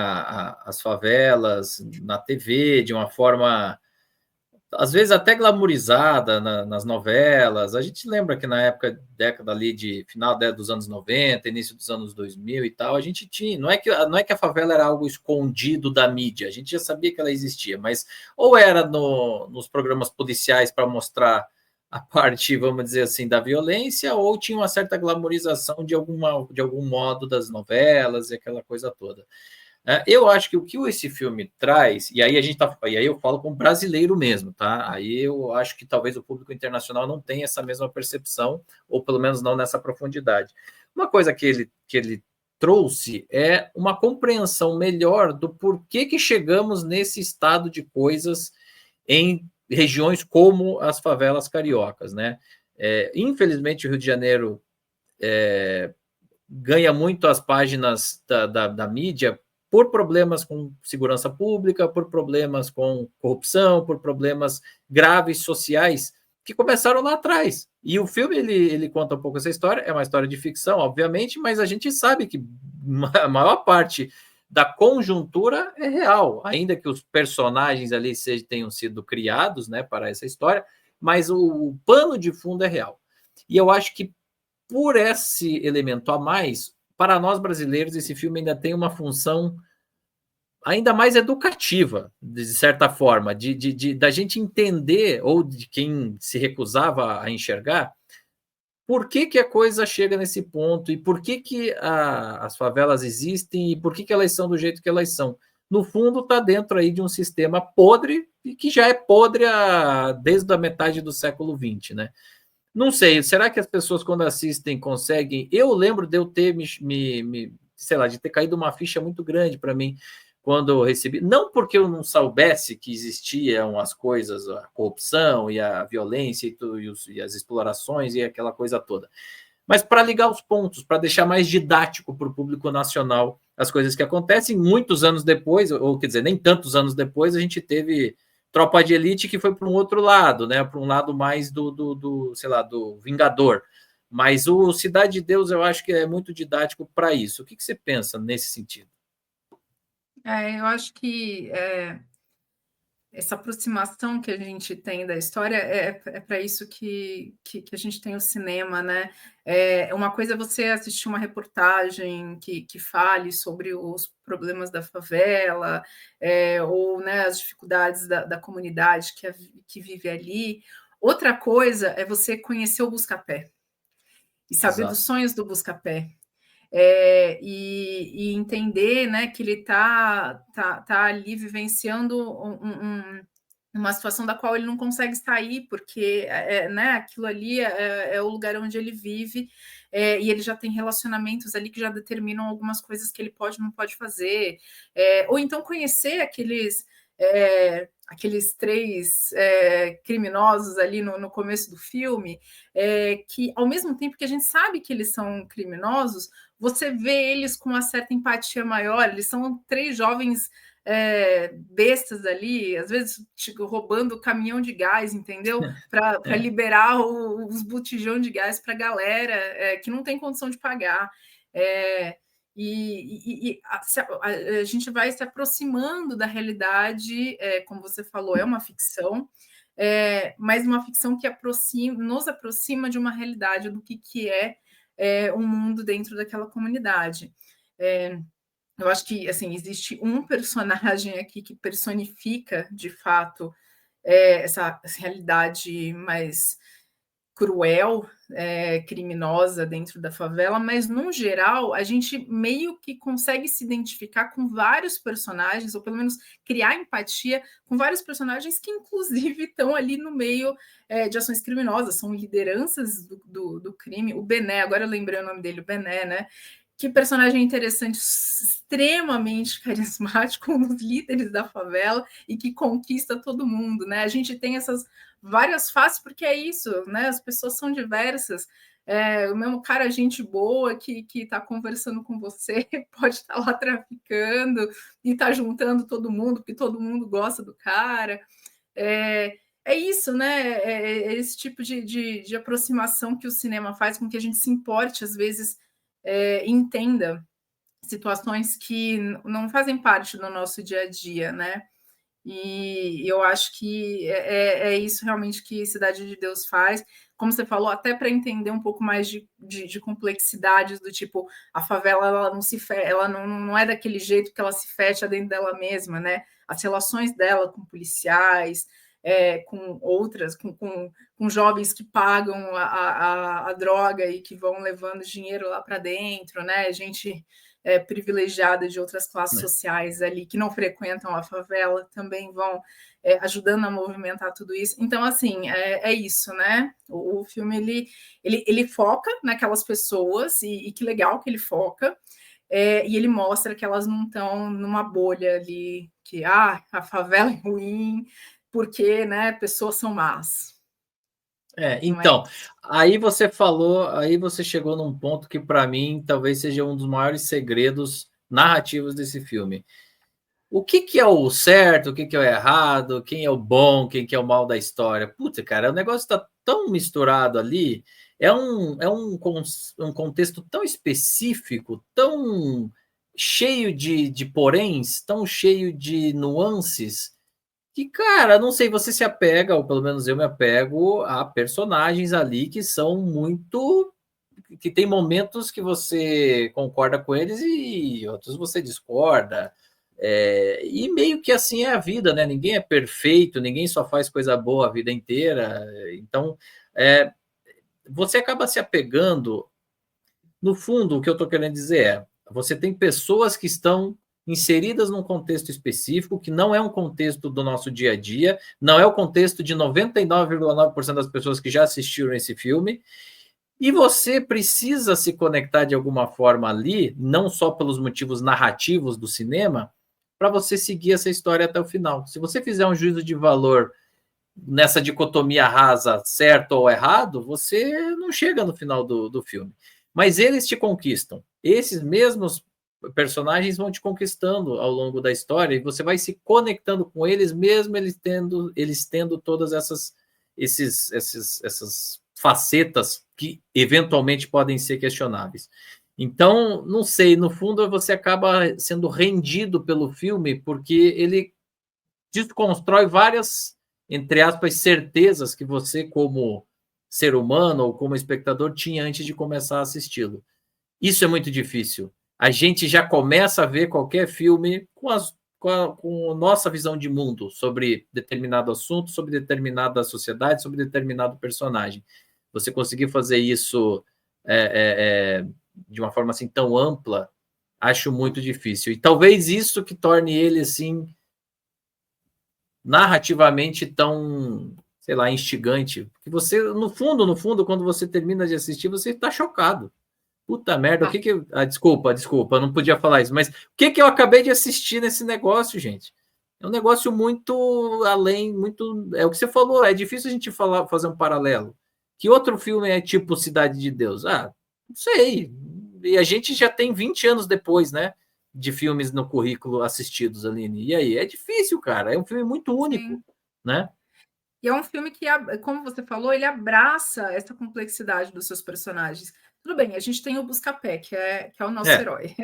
as favelas na TV de uma forma às vezes até glamourizada nas novelas. A gente lembra que na época, década ali de final dos anos 90, início dos anos 2000 e tal, a gente tinha, não é que a favela era algo escondido da mídia, a gente já sabia que ela existia, mas ou era nos programas policiais para mostrar a parte, vamos dizer assim, da violência, ou tinha uma certa glamourização de algum modo das novelas e aquela coisa toda. Eu acho que o que esse filme traz, e aí e aí eu falo como brasileiro mesmo, tá? Aí eu acho que talvez o público internacional não tenha essa mesma percepção, ou pelo menos não nessa profundidade. Uma coisa que ele trouxe é uma compreensão melhor do porquê que chegamos nesse estado de coisas em regiões como as favelas cariocas, né? Infelizmente, o Rio de Janeiro ganha muito as páginas da mídia por problemas com segurança pública, por problemas com corrupção, por problemas graves sociais que começaram lá atrás. E o filme ele conta um pouco essa história, é uma história de ficção, obviamente, mas a gente sabe que a maior parte da conjuntura é real, ainda que os personagens ali tenham sido criados, né, para essa história, mas o pano de fundo é real. E eu acho que por esse elemento a mais, para nós brasileiros, esse filme ainda tem uma função ainda mais educativa, de certa forma, da gente entender, ou de quem se recusava a enxergar, por que, que a coisa chega nesse ponto e por que, que as favelas existem e por que, que elas são do jeito que elas são. No fundo, está dentro aí de um sistema podre e que já é podre desde a metade do século XX, né? Não sei, será que as pessoas quando assistem conseguem... Eu lembro de eu ter sei lá, de ter caído uma ficha muito grande para mim quando eu recebi, não porque eu não soubesse que existiam as coisas, a corrupção e a violência e as explorações e aquela coisa toda, mas para ligar os pontos, para deixar mais didático para o público nacional as coisas que acontecem. Muitos anos depois, ou quer dizer, nem tantos anos depois, a gente teve Tropa de Elite que foi para um outro lado, né? Para um lado mais sei lá, do Vingador. Mas o Cidade de Deus eu acho que é muito didático para isso. O que você pensa nesse sentido? Eu acho que essa aproximação que a gente tem da história é para isso que a gente tem o cinema, né? Uma coisa é você assistir uma reportagem que fale sobre os problemas da favela, ou, né, as dificuldades da comunidade que vive ali. Outra coisa é você conhecer o Buscapé e saber dos sonhos do Buscapé. E entender, né, que ele tá ali vivenciando uma situação da qual ele não consegue sair, porque né, aquilo ali é o lugar onde ele vive, e ele já tem relacionamentos ali que já determinam algumas coisas que ele pode ou não pode fazer, ou então conhecer aqueles três criminosos ali no começo do filme, que ao mesmo tempo que a gente sabe que eles são criminosos, você vê eles com uma certa empatia maior. Eles são três jovens bestas ali, às vezes tipo, roubando caminhão de gás, entendeu? Para liberar os botijão de gás para a galera que não tem condição de pagar. A gente vai se aproximando da realidade, como você falou, é uma ficção, mas uma ficção que nos aproxima de uma realidade do que é um mundo dentro daquela comunidade. Eu acho que assim, existe um personagem aqui que personifica, de fato, essa realidade mais cruel, criminosa dentro da favela, mas, no geral, a gente meio que consegue se identificar com vários personagens, ou pelo menos criar empatia com vários personagens que, inclusive, estão ali no meio de ações criminosas, são lideranças do crime. O Bené, agora eu lembrei o nome dele, o Bené, né? Que personagem interessante, extremamente carismático, um dos líderes da favela e que conquista todo mundo, né? A gente tem essas várias faces, porque é isso, né? As pessoas são diversas. O mesmo cara, gente boa, que está conversando com você, pode estar lá traficando e está juntando todo mundo, porque todo mundo gosta do cara. É isso, né? É esse tipo de aproximação que o cinema faz com que a gente se importe, às vezes, entenda situações que não fazem parte do nosso dia a dia, né? E eu acho que é isso realmente que Cidade de Deus faz, como você falou, até para entender um pouco mais de complexidades do tipo, a favela ela não é daquele jeito que ela se fecha dentro dela mesma, né? As relações dela com policiais, com outras, com jovens que pagam a droga e que vão levando dinheiro lá para dentro, né? Gente privilegiada de outras classes sociais ali que não frequentam a favela também vão ajudando a movimentar tudo isso. Então, assim, é isso, né? O filme ele foca naquelas pessoas e que legal que ele foca. E ele mostra que elas não estão numa bolha ali que a favela é ruim porque, né, pessoas são más. Então, aí você falou, aí você chegou num ponto que para mim talvez seja um dos maiores segredos narrativos desse filme. O que é o certo, o que é o errado, quem é o bom, quem que é o mal da história? Puta, cara, o negócio está tão misturado ali, um contexto tão específico, tão cheio de poréns, tão cheio de nuances, que, cara, não sei, você se apega, ou pelo menos eu me apego a personagens ali que são muito... que tem momentos que você concorda com eles e outros você discorda. E meio que assim é a vida, né? Ninguém é perfeito, ninguém só faz coisa boa a vida inteira. Então, você acaba se apegando. No fundo, o que eu estou querendo dizer você tem pessoas que estão inseridas num contexto específico, que não é um contexto do nosso dia a dia, não é o contexto de 99,9% das pessoas que já assistiram esse filme, e você precisa se conectar de alguma forma ali, não só pelos motivos narrativos do cinema, para você seguir essa história até o final. Se você fizer um juízo de valor nessa dicotomia rasa, certo ou errado, você não chega no final do filme. Mas eles te conquistam. Esses mesmos personagens vão te conquistando ao longo da história e você vai se conectando com eles, mesmo eles tendo todas essas facetas que eventualmente podem ser questionáveis. Então, não sei, no fundo você acaba sendo rendido pelo filme porque ele desconstrói várias, entre aspas, certezas que você, como ser humano ou como espectador, tinha antes de começar a assisti-lo. Isso é muito difícil. A gente já começa a ver qualquer filme com a nossa visão de mundo sobre determinado assunto, sobre determinada sociedade, sobre determinado personagem. Você conseguir fazer isso de uma forma assim tão ampla, acho muito difícil. E talvez isso que torne ele assim narrativamente tão, sei lá, instigante, que você, no fundo, quando você termina de assistir, você está chocado. Puta merda, o que que... desculpa, não podia falar isso, mas o que que eu acabei de assistir nesse negócio, gente? É um negócio muito além, muito... É o que você falou, é difícil a gente fazer um paralelo. Que outro filme é tipo Cidade de Deus? Não sei. E a gente já tem 20 anos depois, né? De filmes no currículo assistidos, Aline. E aí? É difícil, cara. É um filme muito único, sim, né? E é um filme que, como você falou, ele abraça essa complexidade dos seus personagens. Tudo bem, a gente tem o Buscapé, que é o nosso herói.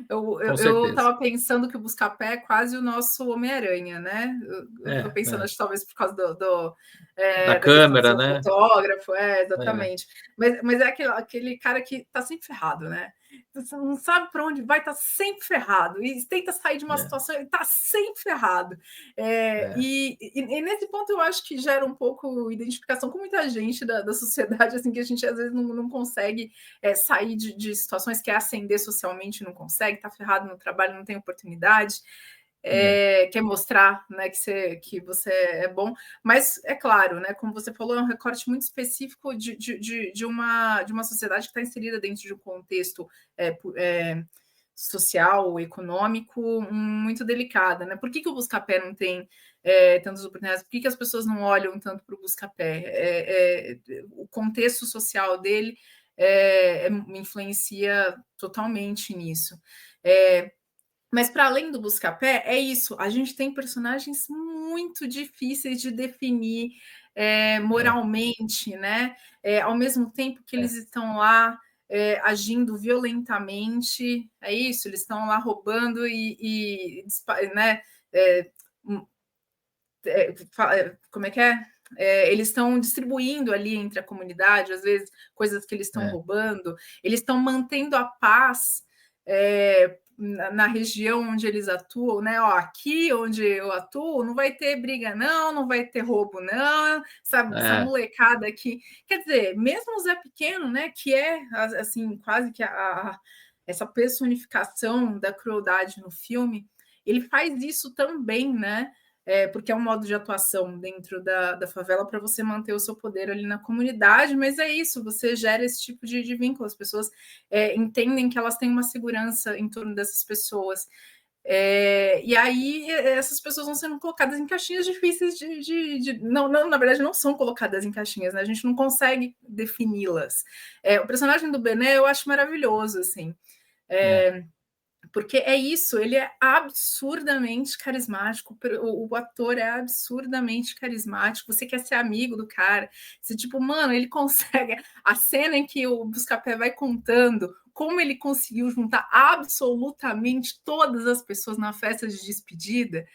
Eu estava pensando que o Buscapé é quase o nosso Homem-Aranha, né? Eu estou pensando, acho que talvez por causa da câmera, né? Fotógrafo, exatamente. Mas é aquele cara que está sempre ferrado, né? Você não sabe para onde vai, está sempre ferrado. E tenta sair de uma situação, ele está sempre ferrado. E nesse ponto eu acho que gera um pouco identificação com muita gente da sociedade, assim, que a gente às vezes não consegue sair de situações, quer ascender socialmente, não consegue, está ferrado no trabalho, não tem oportunidade. Quer mostrar, né, que você é bom, mas é claro, né, como você falou, é um recorte muito específico de uma sociedade que está inserida dentro de um contexto social, econômico, muito delicado, né? Por que o Buscapé não tem tantas oportunidades? Por que as pessoas não olham tanto para o Buscapé? O contexto social dele influencia totalmente nisso. Mas para além do Buscapé, é isso. A gente tem personagens muito difíceis de definir moralmente, né? Ao mesmo tempo que eles estão lá agindo violentamente, é isso, eles estão lá roubando né? Como é que é? Eles estão distribuindo ali entre a comunidade, às vezes, coisas que eles estão roubando, eles estão mantendo a paz na região onde eles atuam, né? Aqui onde eu atuo, não vai ter briga, não vai ter roubo, não, essa molecada aqui. Quer dizer, mesmo o Zé Pequeno, né? Que é assim, quase que essa personificação da crueldade no filme, ele faz isso também, né? Porque é um modo de atuação dentro da favela para você manter o seu poder ali na comunidade, mas é isso, você gera esse tipo de vínculo, as pessoas entendem que elas têm uma segurança em torno dessas pessoas. E aí essas pessoas vão sendo colocadas em caixinhas difíceis não, na verdade, não são colocadas em caixinhas, né? A gente não consegue defini-las. O personagem do Bené eu acho maravilhoso, assim. Porque é isso, ele é absurdamente carismático, o ator é absurdamente carismático, você quer ser amigo do cara, você tipo, mano, ele consegue, a cena em que o Buscapé vai contando como ele conseguiu juntar absolutamente todas as pessoas na festa de despedida,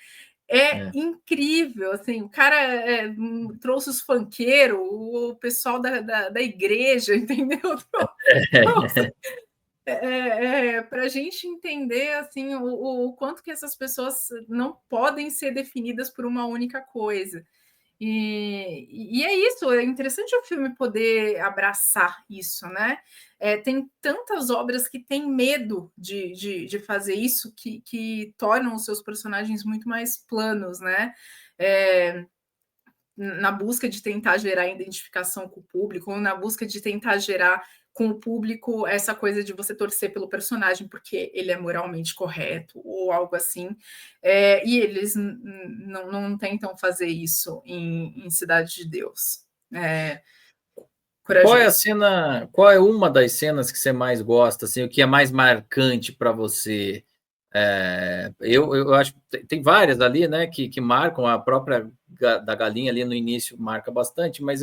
incrível, assim, o cara trouxe os funkeiros, o pessoal da igreja, entendeu? Nossa, para a gente entender assim o quanto que essas pessoas não podem ser definidas por uma única coisa. E é isso, é interessante o filme poder abraçar isso, né? Tem tantas obras que têm medo de fazer isso, que tornam os seus personagens muito mais planos, né? Na busca de tentar gerar identificação com o público, ou na busca de tentar gerar com o público essa coisa de você torcer pelo personagem porque ele é moralmente correto ou algo assim. E eles não tentam fazer isso em Cidade de Deus. Qual é a cena? Qual é uma das cenas que você mais gosta? Assim, o que é mais marcante para você? Eu acho que tem várias ali, né, que marcam. A própria da galinha ali no início marca bastante, mas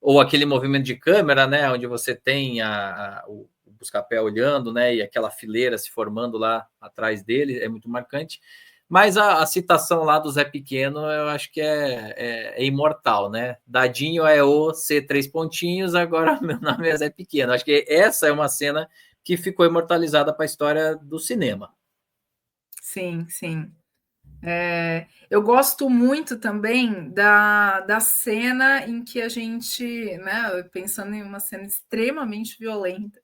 ou aquele movimento de câmera, né, onde você tem o Buscapé olhando, né, e aquela fileira se formando lá atrás dele, é muito marcante. Mas a citação lá do Zé Pequeno, eu acho que é imortal, né? Dadinho é o C3 pontinhos, agora meu nome é Zé Pequeno. Acho que essa é uma cena que ficou imortalizada para a história do cinema. Sim, sim. Eu gosto muito também da cena em que a gente, né, pensando em uma cena extremamente violenta,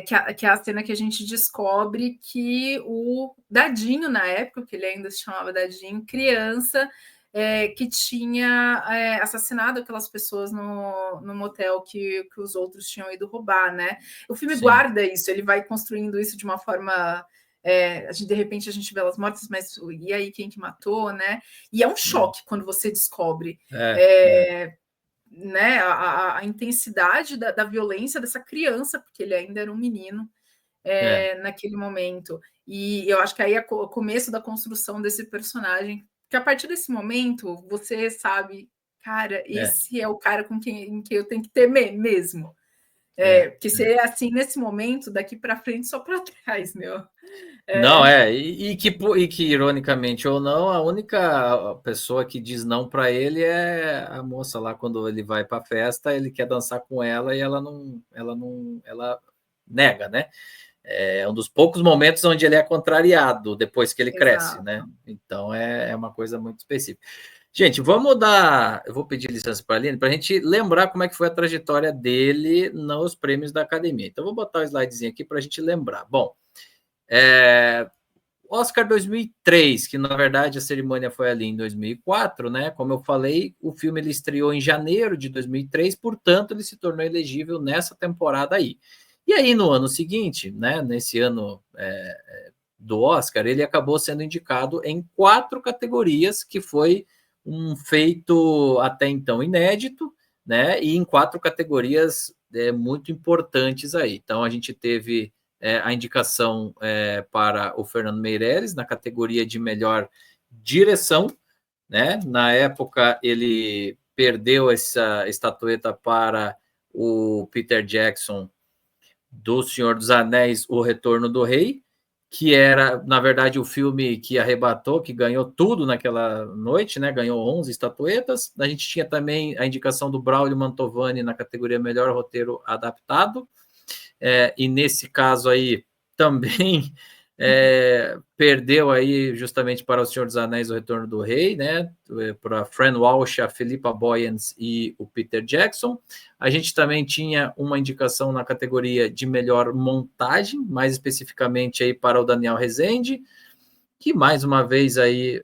que é a cena que a gente descobre que o Dadinho, na época, que ele ainda se chamava Dadinho, criança, que tinha assassinado aquelas pessoas no motel que os outros tinham ido roubar, né? O filme guarda isso, ele vai construindo isso de uma forma... de repente a gente vê elas mortas, mas e aí quem que matou, né? E é um choque quando você descobre né, a intensidade da violência dessa criança, porque ele ainda era um menino naquele momento. E eu acho que aí é o começo da construção desse personagem, que a partir desse momento você sabe, cara, esse é o cara com quem eu tenho que temer mesmo. Porque se é assim nesse momento, daqui para frente, só para trás, meu. Não, e que, ironicamente ou não, a única pessoa que diz não para ele é a moça lá. Quando ele vai para a festa, ele quer dançar com ela e ela nega, né? É um dos poucos momentos onde ele é contrariado depois que ele cresce, né? Então é uma coisa muito específica. Gente, eu vou pedir licença para a Aline para a gente lembrar como é que foi a trajetória dele nos prêmios da Academia. Então, vou botar o slidezinho aqui para a gente lembrar. Bom, Oscar 2003, que na verdade a cerimônia foi ali em 2004, né? Como eu falei, o filme ele estreou em janeiro de 2003, portanto ele se tornou elegível nessa temporada aí. E aí no ano seguinte, né? Nesse ano do Oscar, ele acabou sendo indicado em 4 categorias, que foi um feito até então inédito, né? E em 4 categorias muito importantes aí. Então a gente teve a indicação para o Fernando Meirelles na categoria de melhor direção, né? Na época ele perdeu essa estatueta para o Peter Jackson do Senhor dos Anéis, O Retorno do Rei, que era, na verdade, o filme que arrebatou, que ganhou tudo naquela noite, né? Ganhou 11 estatuetas. A gente tinha também a indicação do Braulio Mantovani na categoria Melhor Roteiro Adaptado. E nesse caso aí também perdeu aí justamente para O Senhor dos Anéis, O Retorno do Rei, né? Para Fran Walsh, a Philippa Boyens e o Peter Jackson. A gente também tinha uma indicação na categoria de melhor montagem, mais especificamente aí para o Daniel Rezende, que mais uma vez aí,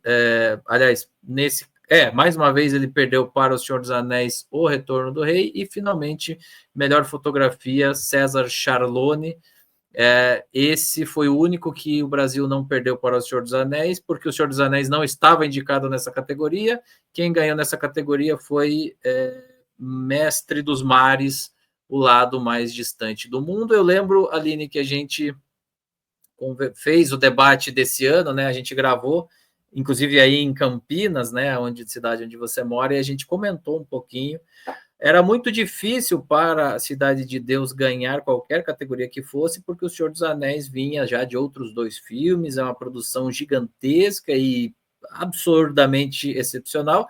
mais uma vez ele perdeu para O Senhor dos Anéis, O Retorno do Rei, e finalmente, melhor fotografia, César Charlone. Esse foi o único que o Brasil não perdeu para O Senhor dos Anéis, porque O Senhor dos Anéis não estava indicado nessa categoria. Quem ganhou nessa categoria foi Mestre dos Mares, O Lado Mais Distante do Mundo. Eu lembro, Aline, que a gente fez o debate desse ano, né? A gente gravou, inclusive aí em Campinas, né? Cidade onde você mora, e a gente comentou um pouquinho. Era muito difícil para a Cidade de Deus ganhar qualquer categoria que fosse, porque O Senhor dos Anéis vinha já de outros 2 filmes, é uma produção gigantesca e absurdamente excepcional.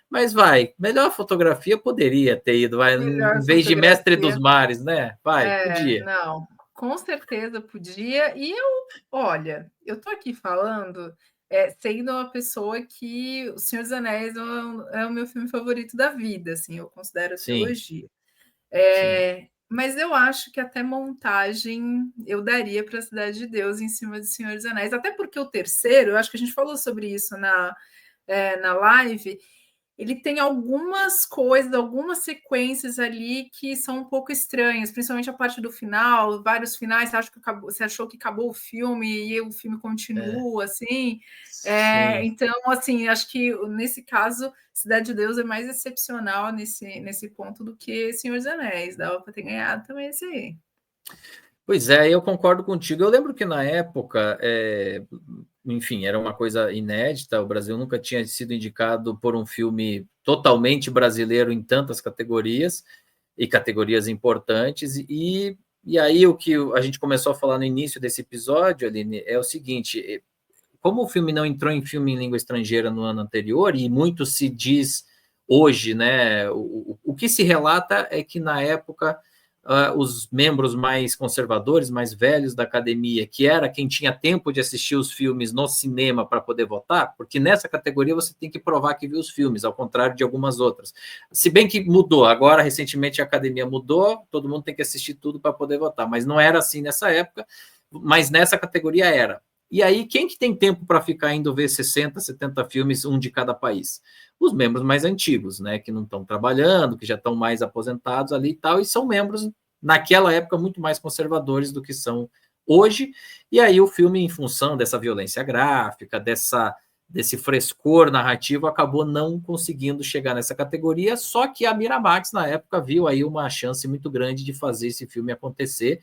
Mas melhor fotografia poderia ter ido, em vez de Mestre dos Mares, né? Podia. Não, Com certeza podia. E olha, eu estou aqui falando, sendo uma pessoa que O Senhor dos Anéis é o meu filme favorito da vida, assim, eu considero a Sim, trilogia. sim. Mas eu acho que até montagem eu daria para a Cidade de Deus em cima de Senhor dos Anéis, até porque o terceiro, eu acho que a gente falou sobre isso na live, ele tem algumas coisas, algumas sequências ali que são um pouco estranhas, principalmente a parte do final, vários finais. Você achou que acabou o filme e o filme É, continua, assim. sim. Então, assim, acho que nesse caso, Cidade de Deus é mais excepcional nesse ponto do que Senhor dos Anéis. Dava para ter ganhado também esse aí. Pois é, eu concordo contigo. Eu lembro que na época, enfim, era uma coisa inédita. O Brasil nunca tinha sido indicado por um filme totalmente brasileiro em tantas categorias e categorias importantes. E aí o que a gente começou a falar no início desse episódio, Aline, é o seguinte: como o filme não entrou em filme em língua estrangeira no ano anterior, e muito se diz hoje, né? O que se relata é que na época os membros mais conservadores, mais velhos da academia, que era quem tinha tempo de assistir os filmes no cinema para poder votar, porque nessa categoria você tem que provar que viu os filmes, ao contrário de algumas outras. Se bem que mudou, agora recentemente a academia mudou, todo mundo tem que assistir tudo para poder votar, mas não era assim nessa época, mas nessa categoria era. E aí, quem que tem tempo para ficar indo ver 60, 70 filmes, um de cada país? Os membros mais antigos, né? Que não estão trabalhando, que já estão mais aposentados ali e tal, e são membros, naquela época, muito mais conservadores do que são hoje. E aí o filme, em função dessa violência gráfica, desse frescor narrativo, acabou não conseguindo chegar nessa categoria, só que a Miramax, na época, viu aí uma chance muito grande de fazer esse filme acontecer,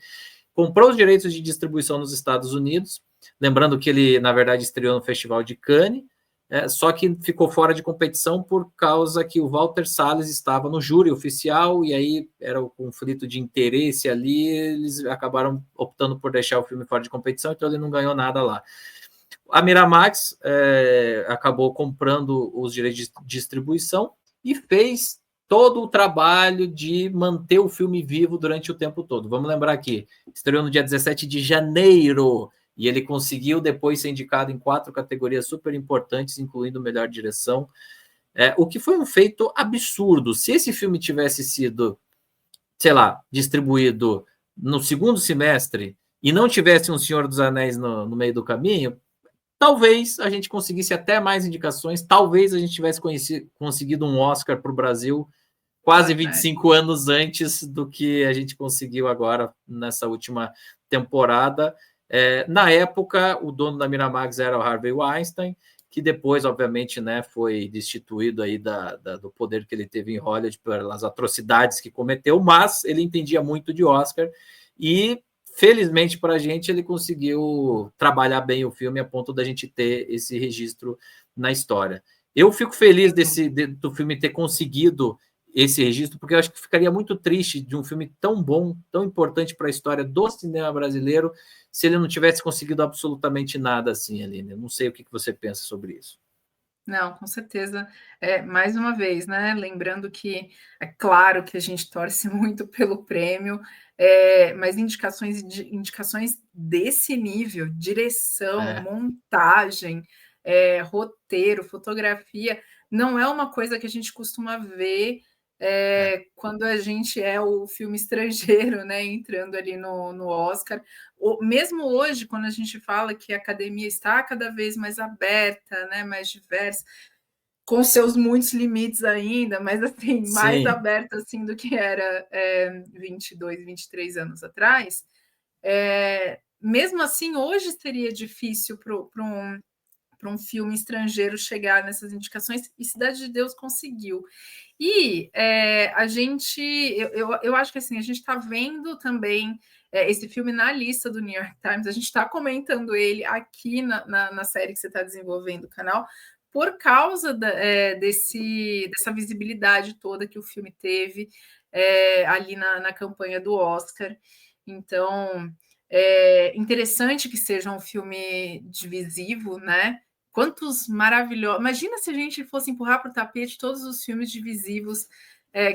comprou os direitos de distribuição nos Estados Unidos, lembrando que ele, na verdade, estreou no Festival de Cannes, só que ficou fora de competição por causa que o Walter Salles estava no júri oficial, e aí era o conflito de interesse ali, eles acabaram optando por deixar o filme fora de competição, então ele não ganhou nada lá. A Miramax acabou comprando os direitos de distribuição e fez todo o trabalho de manter o filme vivo durante o tempo todo. Vamos lembrar aqui, estreou no dia 17 de janeiro, e ele conseguiu depois ser indicado em 4 categorias super importantes, incluindo melhor direção, o que foi um feito absurdo. Se esse filme tivesse sido, sei lá, distribuído no segundo semestre e não tivesse um Senhor dos Anéis no meio do caminho, talvez a gente conseguisse até mais indicações, talvez a gente tivesse conseguido um Oscar para o Brasil quase 25 anos antes do que a gente conseguiu agora nessa última temporada. Na época, o dono da Miramax era o Harvey Weinstein, que depois, obviamente, né, foi destituído aí do poder que ele teve em Hollywood pelas atrocidades que cometeu, mas ele entendia muito de Oscar e, felizmente para a gente, ele conseguiu trabalhar bem o filme a ponto da gente ter esse registro na história. Eu fico feliz do filme ter conseguido esse registro, porque eu acho que ficaria muito triste de um filme tão bom, tão importante para a história do cinema brasileiro, se ele não tivesse conseguido absolutamente nada assim, Aline. Eu não sei o que você pensa sobre isso. Não, com certeza. Mais uma vez, né? Lembrando que é claro que a gente torce muito pelo prêmio, mas indicações desse nível, direção, montagem, roteiro, fotografia, não é uma coisa que a gente costuma ver quando a gente é o filme estrangeiro, né? Entrando ali no Oscar. Mesmo hoje, quando a gente fala que a academia está cada vez mais aberta, né, mais diversa, com seus muitos limites ainda, mas assim, mais aberta assim, do que era 22, 23 anos atrás, mesmo assim, hoje seria difícil para um filme estrangeiro chegar nessas indicações, e Cidade de Deus conseguiu. E eu acho que assim, a gente está vendo também esse filme na lista do New York Times, a gente está comentando ele aqui na série que você está desenvolvendo o canal, por causa dessa visibilidade toda que o filme teve ali na campanha do Oscar. Então, é interessante que seja um filme divisivo, né? Quantos maravilhosos. Imagina se a gente fosse empurrar para o tapete todos os filmes divisivos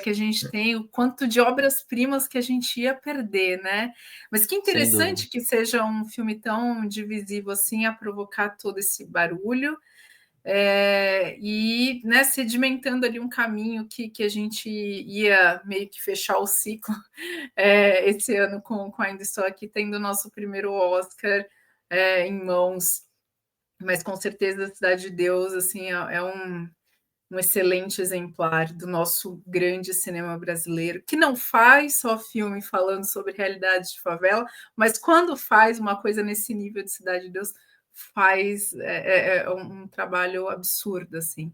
que a gente tem, o quanto de obras-primas que a gente ia perder, né? Mas que interessante que seja um filme tão divisivo assim, a provocar todo esse barulho. E né, sedimentando ali um caminho que a gente ia meio que fechar o ciclo esse ano com Ainda Estou Aqui, tendo o nosso primeiro Oscar em mãos, mas com certeza a Cidade de Deus assim, é um excelente exemplar do nosso grande cinema brasileiro, que não faz só filme falando sobre realidade de favela, mas quando faz uma coisa nesse nível de Cidade de Deus, faz um trabalho absurdo, assim.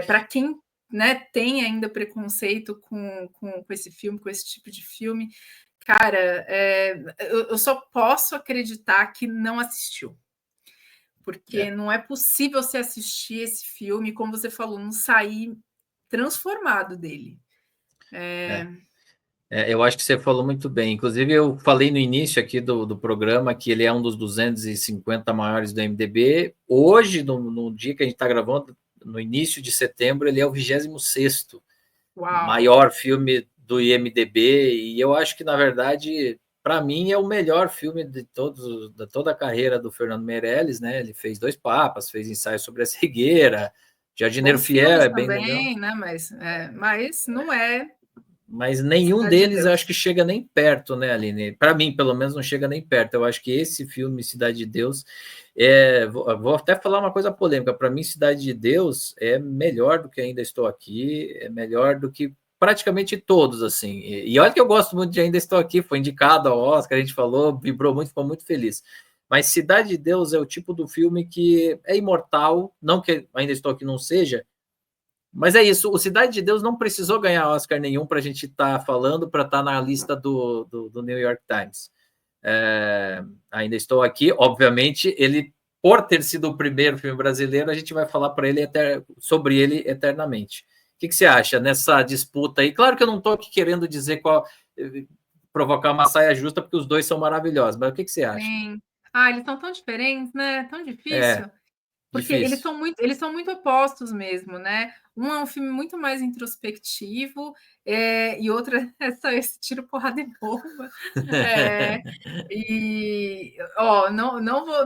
Para quem né, tem ainda preconceito com esse filme, com esse tipo de filme, cara, eu só posso acreditar que não assistiu. Porque não é possível você assistir esse filme, como você falou, não sair transformado dele. Eu acho que você falou muito bem. Inclusive, eu falei no início aqui do programa que ele é um dos 250 maiores do IMDb. Hoje, no dia que a gente está gravando, no início de setembro, ele é o 26º maior filme do IMDb. E eu acho que, na verdade, para mim, é o melhor filme de toda a carreira do Fernando Meirelles, né? Ele fez Dois Papas, fez Ensaio sobre a Cegueira, Jardineiro Fiel é bem também, legal. Né? Mas não é. Mas nenhum deles eu acho que chega nem perto, né, Aline? Para mim, pelo menos, não chega nem perto. Eu acho que esse filme, Cidade de Deus, vou até falar uma coisa polêmica. Para mim, Cidade de Deus é melhor do que Ainda Estou Aqui, é melhor do que praticamente todos, assim. E olha que eu gosto muito de Ainda Estou Aqui, foi indicado ao Oscar, a gente falou, vibrou muito, ficou muito feliz. Mas Cidade de Deus é o tipo do filme que é imortal, não que Ainda Estou Aqui não seja, mas é isso, o Cidade de Deus não precisou ganhar Oscar nenhum para a gente estar falando, para estar na lista do New York Times. Ainda Estou Aqui, obviamente, ele, por ter sido o primeiro filme brasileiro, a gente vai falar sobre ele eternamente. O que você acha nessa disputa aí? Claro que eu não estou aqui querendo dizer provocar uma saia justa, porque os dois são maravilhosos, mas o que você acha? Sim. Eles são tão diferentes, né? Tão difícil. Porque Difícil. eles são muito opostos mesmo, né? Um é um filme muito mais introspectivo, e outro é só esse tiro, porrada e bomba.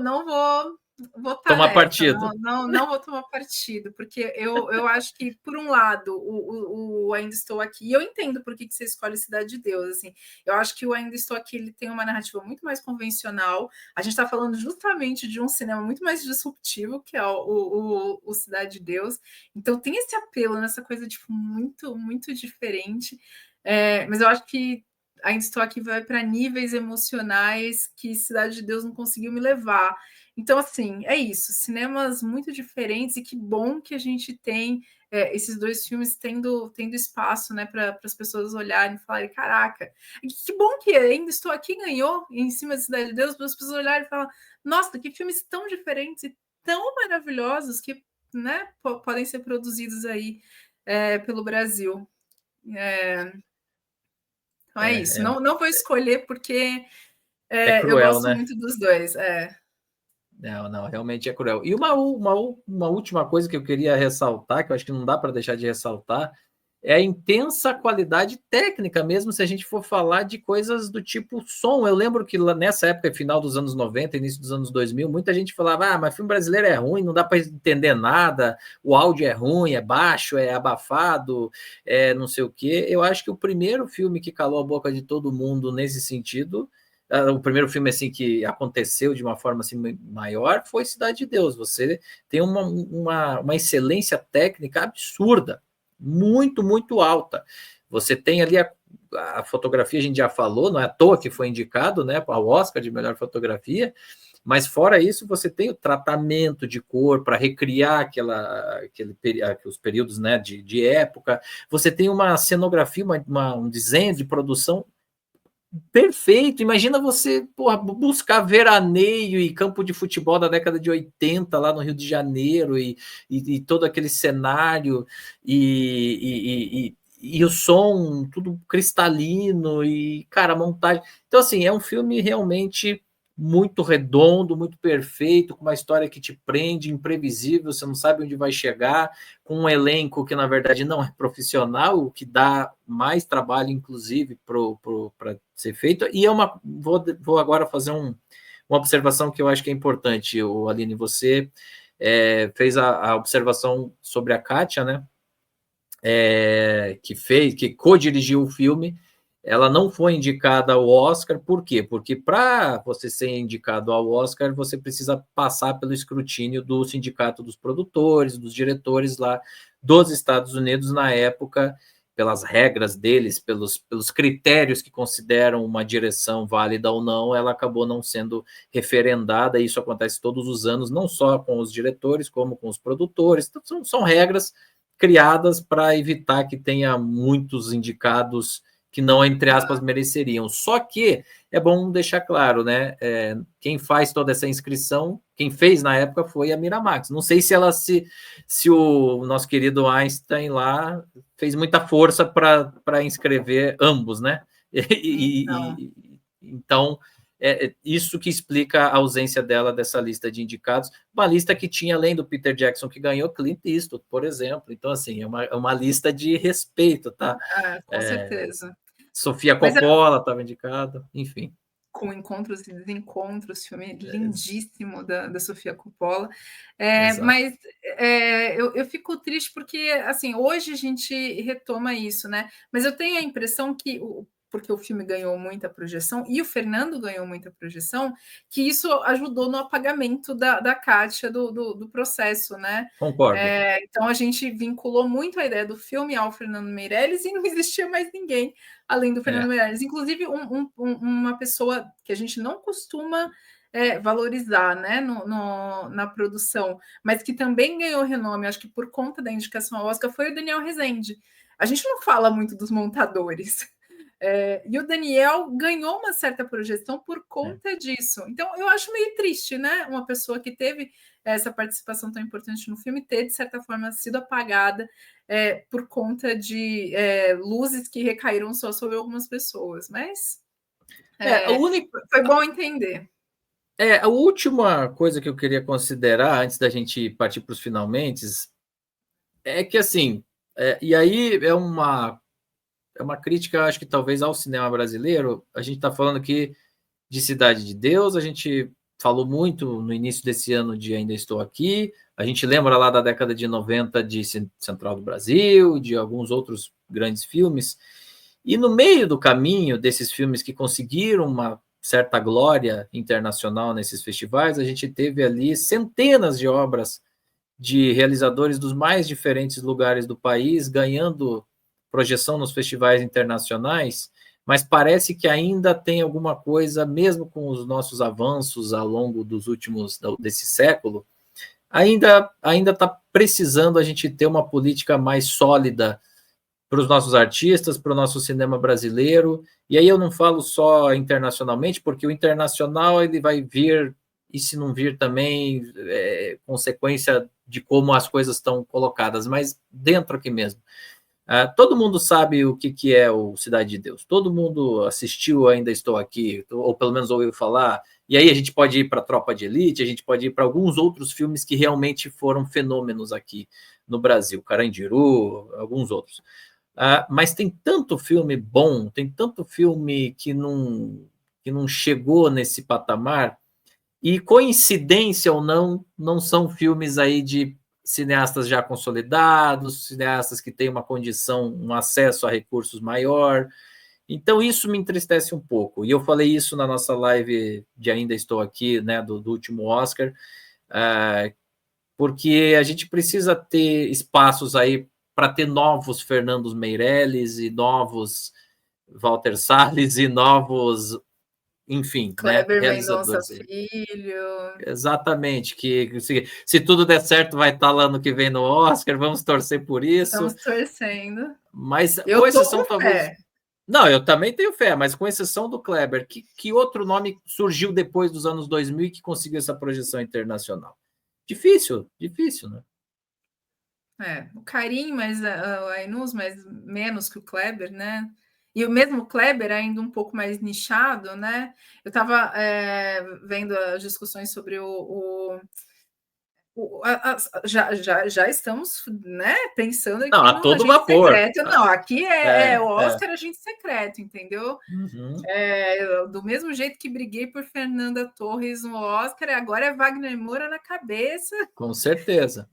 Não vou votar Tomar nessa, partido. não vou tomar partido, porque eu acho que, por um lado, o Ainda Estou Aqui, e eu entendo por que você escolhe Cidade de Deus, assim, eu acho que o Ainda Estou Aqui ele tem uma narrativa muito mais convencional, a gente está falando justamente de um cinema muito mais disruptivo, que é o Cidade de Deus, então tem esse apelo nessa coisa tipo, muito, muito diferente, mas eu acho que Ainda Estou Aqui vai para níveis emocionais que Cidade de Deus não conseguiu me levar. Então, assim, é isso. Cinemas muito diferentes e que bom que a gente tem esses dois filmes tendo espaço, né, para as pessoas olharem e falarem, caraca, que bom que Ainda Estou Aqui ganhou em cima de Cidade de Deus, para as pessoas olharem e falar, nossa, que filmes tão diferentes e tão maravilhosos que, né, podem ser produzidos aí pelo Brasil. Então é isso. Não vou escolher porque eu cruel, gosto né? muito dos dois. Não, realmente é cruel. E uma última coisa que eu queria ressaltar, que eu acho que não dá para deixar de ressaltar, é a intensa qualidade técnica, mesmo se a gente for falar de coisas do tipo som. Eu lembro que lá nessa época, final dos anos 90, início dos anos 2000, muita gente falava, mas filme brasileiro é ruim, não dá para entender nada, o áudio é ruim, é baixo, é abafado, é não sei o quê. Eu acho que o primeiro filme que calou a boca de todo mundo nesse sentido, o primeiro filme assim que aconteceu de uma forma assim maior foi Cidade de Deus. Você tem uma excelência técnica absurda, muito, muito alta. Você tem ali a fotografia, a gente já falou, não é à toa que foi indicado, né, ao Oscar de melhor fotografia, mas fora isso, você tem o tratamento de cor para recriar os períodos, né, de época. Você tem uma cenografia, um desenho de produção perfeito. Imagina você, porra, buscar veraneio e campo de futebol da década de 80 lá no Rio de Janeiro e todo aquele cenário e o som tudo cristalino e, cara, a montagem. Então, assim, é um filme realmente muito redondo, muito perfeito, com uma história que te prende, imprevisível, você não sabe onde vai chegar, com um elenco que, na verdade, não é profissional, o que dá mais trabalho, inclusive, para ser feito. E vou agora fazer uma observação que eu acho que é importante, Aline, você fez a observação sobre a Kátia, né? Que co-dirigiu o filme. Ela não foi indicada ao Oscar, por quê? Porque para você ser indicado ao Oscar, você precisa passar pelo escrutínio do Sindicato dos Produtores, dos diretores lá dos Estados Unidos na época, pelas regras deles, pelos critérios que consideram uma direção válida ou não, ela acabou não sendo referendada, e isso acontece todos os anos, não só com os diretores, como com os produtores. Então, são regras criadas para evitar que tenha muitos indicados que não, entre aspas, mereceriam. Só que é bom deixar claro, né? Quem faz toda essa inscrição, quem fez na época foi a Miramax. Não sei se o nosso querido Einstein lá fez muita força para inscrever ambos, né? Então, isso que explica a ausência dela dessa lista de indicados, uma lista que tinha, além do Peter Jackson, que ganhou, Clint Eastwood, por exemplo. Então, assim, é uma lista de respeito, tá? Com certeza. Sofia Coppola estava indicada, enfim. Com Encontros e Desencontros, filme lindíssimo da Sofia Coppola. Mas eu fico triste porque, assim, hoje a gente retoma isso, né? Mas eu tenho a impressão que, porque o filme ganhou muita projeção, e o Fernando ganhou muita projeção, que isso ajudou no apagamento da Kátia do processo, né? Concordo. Então a gente vinculou muito a ideia do filme ao Fernando Meirelles e não existia mais ninguém além do Fernando Meirelles. Inclusive, uma pessoa que a gente não costuma valorizar, né, na produção, mas que também ganhou renome, acho que por conta da indicação ao Oscar, foi o Daniel Rezende. A gente não fala muito dos montadores. E o Daniel ganhou uma certa projeção por conta disso. Então, eu acho meio triste, né? Uma pessoa que teve essa participação tão importante no filme ter, de certa forma, sido apagada por conta de luzes que recaíram só sobre algumas pessoas. Mas foi bom entender. A última coisa que eu queria considerar, antes da gente partir para os finalmente, é que, assim, e aí é uma crítica, acho que talvez ao cinema brasileiro. A gente está falando aqui de Cidade de Deus, a gente falou muito no início desse ano de Ainda Estou Aqui, a gente lembra lá da década de 90 de Central do Brasil, de alguns outros grandes filmes, e no meio do caminho desses filmes que conseguiram uma certa glória internacional nesses festivais, a gente teve ali centenas de obras de realizadores dos mais diferentes lugares do país ganhando projeção nos festivais internacionais, mas parece que ainda tem alguma coisa, mesmo com os nossos avanços ao longo desse século, ainda está precisando a gente ter uma política mais sólida para os nossos artistas, para o nosso cinema brasileiro. E aí eu não falo só internacionalmente, porque o internacional ele vai vir, e se não vir também, consequência de como as coisas estão colocadas, mas dentro aqui mesmo. Todo mundo sabe o que é o Cidade de Deus, todo mundo assistiu Ainda Estou Aqui, ou pelo menos ouviu falar, e aí a gente pode ir para Tropa de Elite, a gente pode ir para alguns outros filmes que realmente foram fenômenos aqui no Brasil, Carandiru, alguns outros. Mas tem tanto filme bom, tem tanto filme que não chegou nesse patamar, e coincidência ou não, não são filmes aí de cineastas já consolidados, cineastas que têm uma condição, um acesso a recursos maior. Então isso me entristece um pouco. E eu falei isso na nossa live de Ainda Estou Aqui, né, do último Oscar, porque a gente precisa ter espaços aí para ter novos Fernandos Meirelles e novos Walter Salles e novos, enfim, Kleber Mendonça realizadores. Filho. Exatamente, que se tudo der certo vai estar lá no que vem no Oscar, vamos torcer por isso. Estamos torcendo. Mas eu com exceção, com talvez. Fé. Não, eu também tenho fé, mas com exceção do Kleber, que outro nome surgiu depois dos anos 2000 e que conseguiu essa projeção internacional? Difícil, né? O Karim, mas a Ainus, mas menos que o Kleber, né? E o mesmo Kleber, ainda um pouco mais nichado, né? Eu estava vendo as discussões sobre já estamos, né, pensando Não, aqui a no todo agente vapor. secreto. Não, aqui é o É. Oscar agente secreto, entendeu? Uhum. Do mesmo jeito que briguei por Fernanda Torres no Oscar, agora é Wagner Moura na cabeça. Com certeza.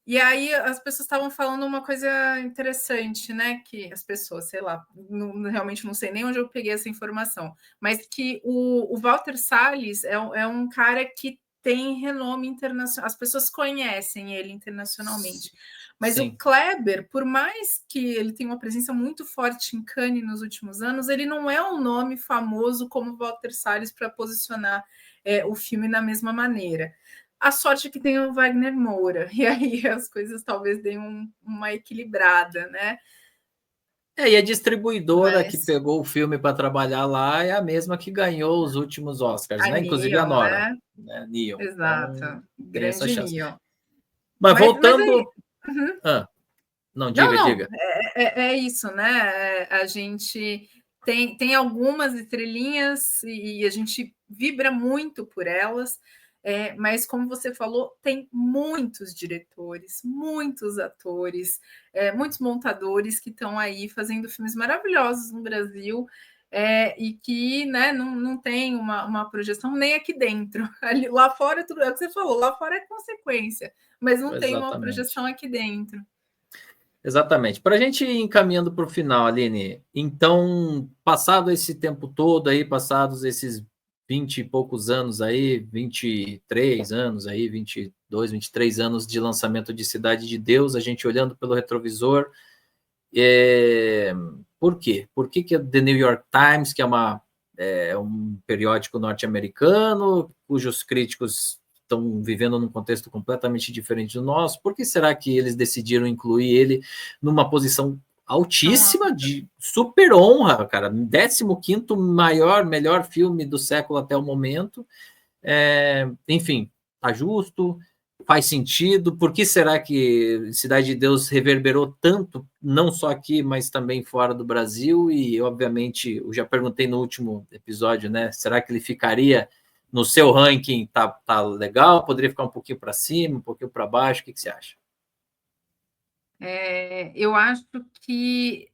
E aí as pessoas estavam falando uma coisa interessante, né? Que as pessoas, sei lá, realmente não sei nem onde eu peguei essa informação, mas que o Walter Salles é um cara que tem renome internacional, as pessoas conhecem ele internacionalmente. Mas o Sim. Kleber, por mais que ele tenha uma presença muito forte em Cannes nos últimos anos, ele não é um nome famoso como o Walter Salles para posicionar o filme na mesma maneira. A sorte é que tem o Wagner Moura, e aí as coisas talvez deem uma equilibrada, né? E a distribuidora que Mas pegou o filme para trabalhar lá é a mesma que ganhou os últimos Oscars, a né? Inclusive a Neon, Nora, né? né? Neon. Então Exato, tem essa grande chance. Neon. Mas Mas aí. voltando. Uhum. Ah, não, Não, diga, não, diga. é isso, né? A gente tem algumas estrelinhas e a gente vibra muito por elas, mas como você falou, tem muitos diretores, muitos atores, muitos montadores que estão aí fazendo filmes maravilhosos no Brasil. E que, né, não tem uma projeção nem aqui dentro. Ali, lá fora, tudo é o que você falou, lá fora é consequência, mas não tem uma Exatamente. projeção aqui dentro. Exatamente. Para a gente ir encaminhando para o final, Aline, então, passado esse tempo todo aí, passados esses 20 e poucos anos aí, 23 anos aí, 22, 23 anos de lançamento de Cidade de Deus, a gente olhando pelo retrovisor, por quê? Por que que a The New York Times, que é um periódico norte-americano, cujos críticos estão vivendo num contexto completamente diferente do nosso, por que será que eles decidiram incluir ele numa posição altíssima, de super honra, cara? 15º melhor filme do século até o momento. Enfim, tá justo, faz sentido. Por que será que Cidade de Deus reverberou tanto, não só aqui, mas também fora do Brasil? E, obviamente, eu já perguntei no último episódio, né? Será que ele ficaria no seu ranking? Tá legal? Poderia ficar um pouquinho para cima, um pouquinho para baixo? O que você acha? Eu acho que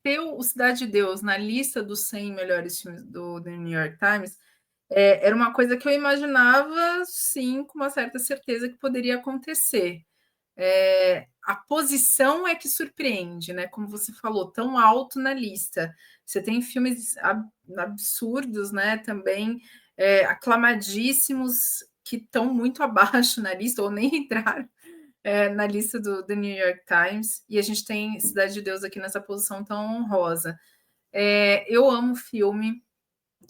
ter o Cidade de Deus na lista dos 100 melhores filmes do New York Times era uma coisa que eu imaginava, sim, com uma certa certeza que poderia acontecer. A posição é que surpreende, né? Como você falou, tão alto na lista. Você tem filmes absurdos, né? Também aclamadíssimos que estão muito abaixo na lista ou nem entraram na lista do New York Times, e a gente tem Cidade de Deus aqui nessa posição tão honrosa. Eu amo o filme.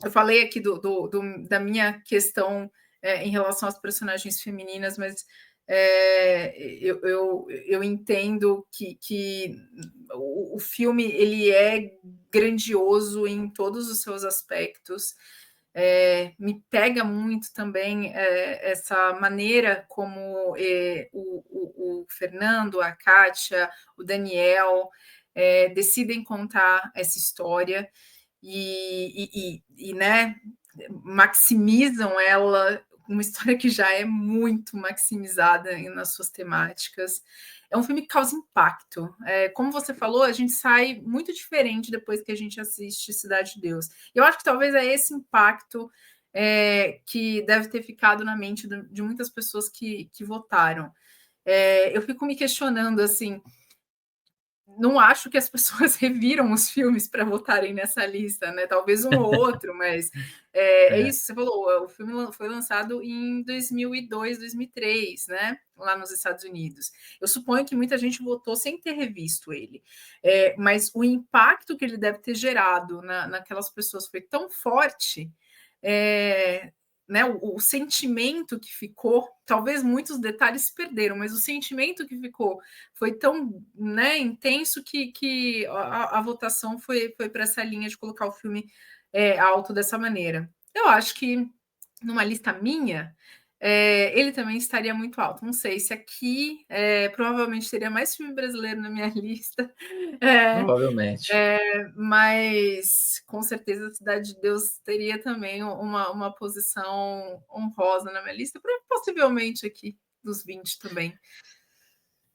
Eu falei aqui da minha questão em relação às personagens femininas, mas eu entendo que o filme ele é grandioso em todos os seus aspectos. Me pega muito também essa maneira como o Fernando, a Kátia, o Daniel decidem contar essa história e né, maximizam ela, uma história que já é muito maximizada nas suas temáticas. É um filme que causa impacto. Como você falou, a gente sai muito diferente depois que a gente assiste Cidade de Deus. Eu acho que talvez é esse impacto que deve ter ficado na mente de muitas pessoas que votaram. Eu fico me questionando assim, não acho que as pessoas reviram os filmes para votarem nessa lista, né? Talvez um ou outro, mas é isso que você falou. O filme foi lançado em 2002, 2003, né? Lá nos Estados Unidos. Eu suponho que muita gente votou sem ter revisto ele, mas o impacto que ele deve ter gerado naquelas pessoas foi tão forte. Né, o sentimento que ficou, talvez muitos detalhes se perderam, mas o sentimento que ficou foi tão, né, intenso que a votação foi para essa linha de colocar o filme alto dessa maneira. Eu acho que numa lista minha, ele também estaria muito alto. Não sei se aqui, provavelmente teria mais filme brasileiro na minha lista. Provavelmente. Mas com certeza a Cidade de Deus teria também uma posição honrosa na minha lista, possivelmente aqui dos 20 também.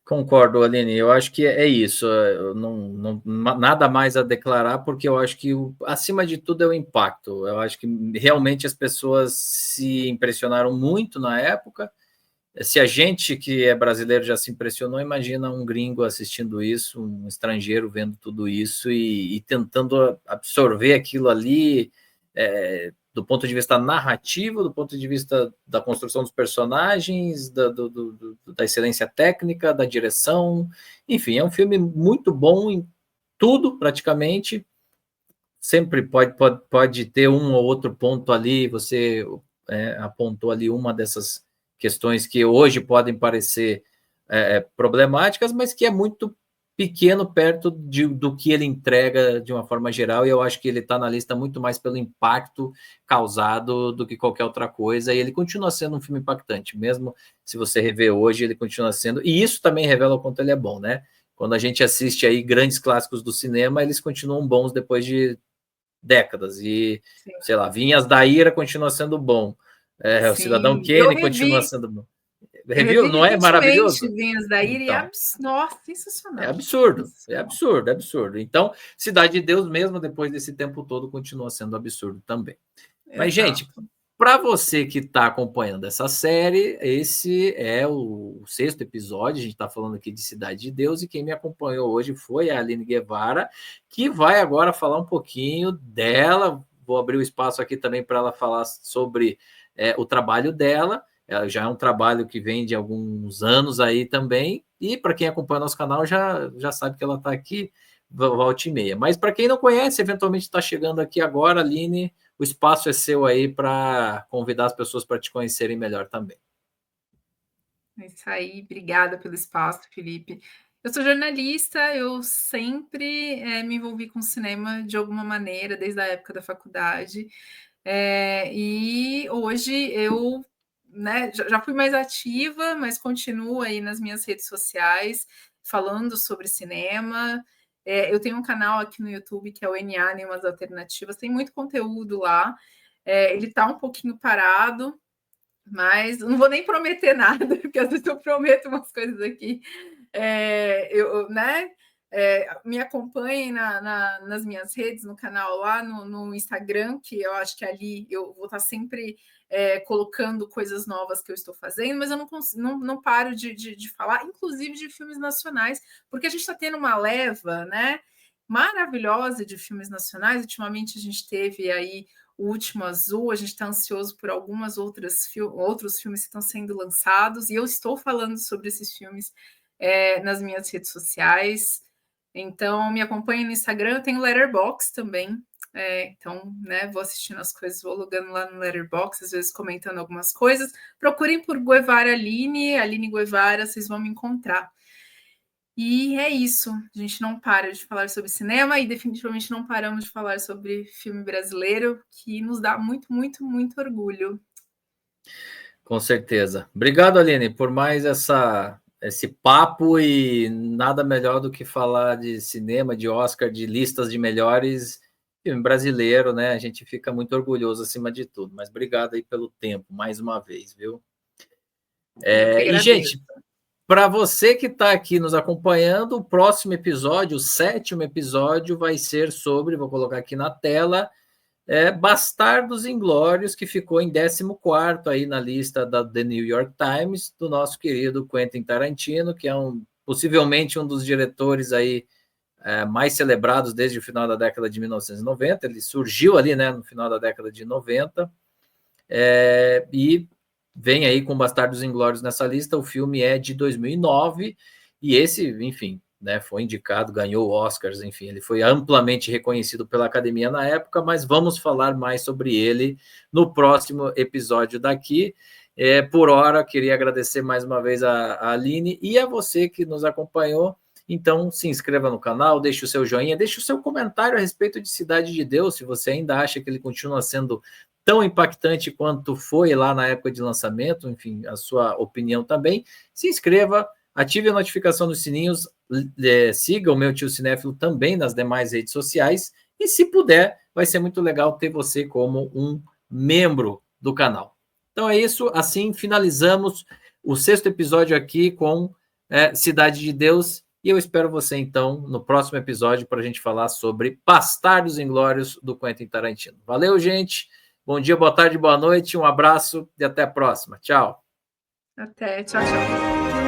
Concordo, Aline. Eu acho que é isso. Eu nada mais a declarar, porque eu acho que, acima de tudo, é o impacto. Eu acho que realmente as pessoas se impressionaram muito na época. Se a gente que é brasileiro já se impressionou, imagina um gringo assistindo isso, um estrangeiro vendo tudo isso e tentando absorver aquilo ali, do ponto de vista narrativo, do ponto de vista da construção dos personagens, da excelência técnica, da direção. Enfim, é um filme muito bom em tudo, praticamente. Sempre pode ter um ou outro ponto ali, você apontou ali uma dessas questões que hoje podem parecer problemáticas, mas que é muito pequeno perto do que ele entrega de uma forma geral, e eu acho que ele está na lista muito mais pelo impacto causado do que qualquer outra coisa, e ele continua sendo um filme impactante, mesmo se você rever hoje, ele continua sendo, e isso também revela o quanto ele é bom, né? Quando a gente assiste aí grandes clássicos do cinema, eles continuam bons depois de décadas, e, sim, sei lá, Vinhas da Ira continua sendo bom, o Cidadão Kane continua sendo bom. Review? Não é maravilhoso? Vinhas da Ira então, nossa, sensacional. É absurdo, é absurdo, é absurdo. Então, Cidade de Deus, mesmo depois desse tempo todo, continua sendo absurdo também. Mas, gente, para você que está acompanhando essa série, esse é o 6º episódio, a gente está falando aqui de Cidade de Deus, e quem me acompanhou hoje foi a Aline Guevara, que vai agora falar um pouquinho dela. Vou abrir o espaço aqui também para ela falar sobre o trabalho dela. Ela já é um trabalho que vem de alguns anos aí também, e para quem acompanha nosso canal já sabe que ela está aqui volta e meia. Mas para quem não conhece, eventualmente está chegando aqui agora, Aline, o espaço é seu aí para convidar as pessoas para te conhecerem melhor também. É isso aí, obrigada pelo espaço, Felipe. Eu sou jornalista, eu sempre me envolvi com cinema de alguma maneira, desde a época da faculdade. E hoje eu já fui mais ativa, mas continuo aí nas minhas redes sociais falando sobre cinema. Eu tenho um canal aqui no YouTube que é o NA Nenhumas Alternativas, tem muito conteúdo lá. Ele está um pouquinho parado, mas não vou nem prometer nada, porque às vezes eu prometo umas coisas aqui. Me acompanhem nas minhas redes, no canal lá, no Instagram, que eu acho que ali eu vou estar sempre colocando coisas novas que eu estou fazendo, mas eu não paro de falar, inclusive de filmes nacionais, porque a gente está tendo uma leva, né, maravilhosa de filmes nacionais. Ultimamente a gente teve aí O Último Azul, a gente está ansioso por algumas outros filmes que estão sendo lançados, e eu estou falando sobre esses filmes nas minhas redes sociais. Então, me acompanhe no Instagram, eu tenho Letterboxd também. Então, vou assistindo as coisas, vou logando lá no Letterboxd, às vezes comentando algumas coisas. Procurem por Guevara Aline Guevara, vocês vão me encontrar. E é isso, a gente não para de falar sobre cinema e definitivamente não paramos de falar sobre filme brasileiro, que nos dá muito, muito, muito orgulho. Com certeza. Obrigado, Aline, por mais esse papo, e nada melhor do que falar de cinema, de Oscar, de listas de melhores filme brasileiro, né? A gente fica muito orgulhoso acima de tudo, mas obrigado aí pelo tempo, mais uma vez, viu? E, gente, para você que está aqui nos acompanhando, o próximo episódio, o 7º episódio, vai ser sobre, vou colocar aqui na tela, Bastardos Inglórios, que ficou em 14º aí na lista da The New York Times, do nosso querido Quentin Tarantino, que é possivelmente um dos diretores aí mais celebrados desde o final da década de 1990. Ele surgiu ali, né, no final da década de 90, e vem aí com Bastardos Inglórios nessa lista. O filme é de 2009, e esse, enfim, né, foi indicado, ganhou Oscars, enfim, ele foi amplamente reconhecido pela academia na época, mas vamos falar mais sobre ele no próximo episódio daqui. Por hora, queria agradecer mais uma vez a Aline e a você que nos acompanhou. Então, se inscreva no canal, deixe o seu joinha, deixe o seu comentário a respeito de Cidade de Deus, se você ainda acha que ele continua sendo tão impactante quanto foi lá na época de lançamento, enfim, a sua opinião também, se inscreva, ative a notificação dos sininhos, siga o Meu Tio Cinéfilo também nas demais redes sociais, e se puder, vai ser muito legal ter você como um membro do canal. Então é isso, assim finalizamos o 6º episódio aqui com Cidade de Deus, e eu espero você, então, no próximo episódio para a gente falar sobre Bastardos Inglórios do Quentin Tarantino. Valeu, gente! Bom dia, boa tarde, boa noite, um abraço e até a próxima. Tchau! Até, tchau, tchau.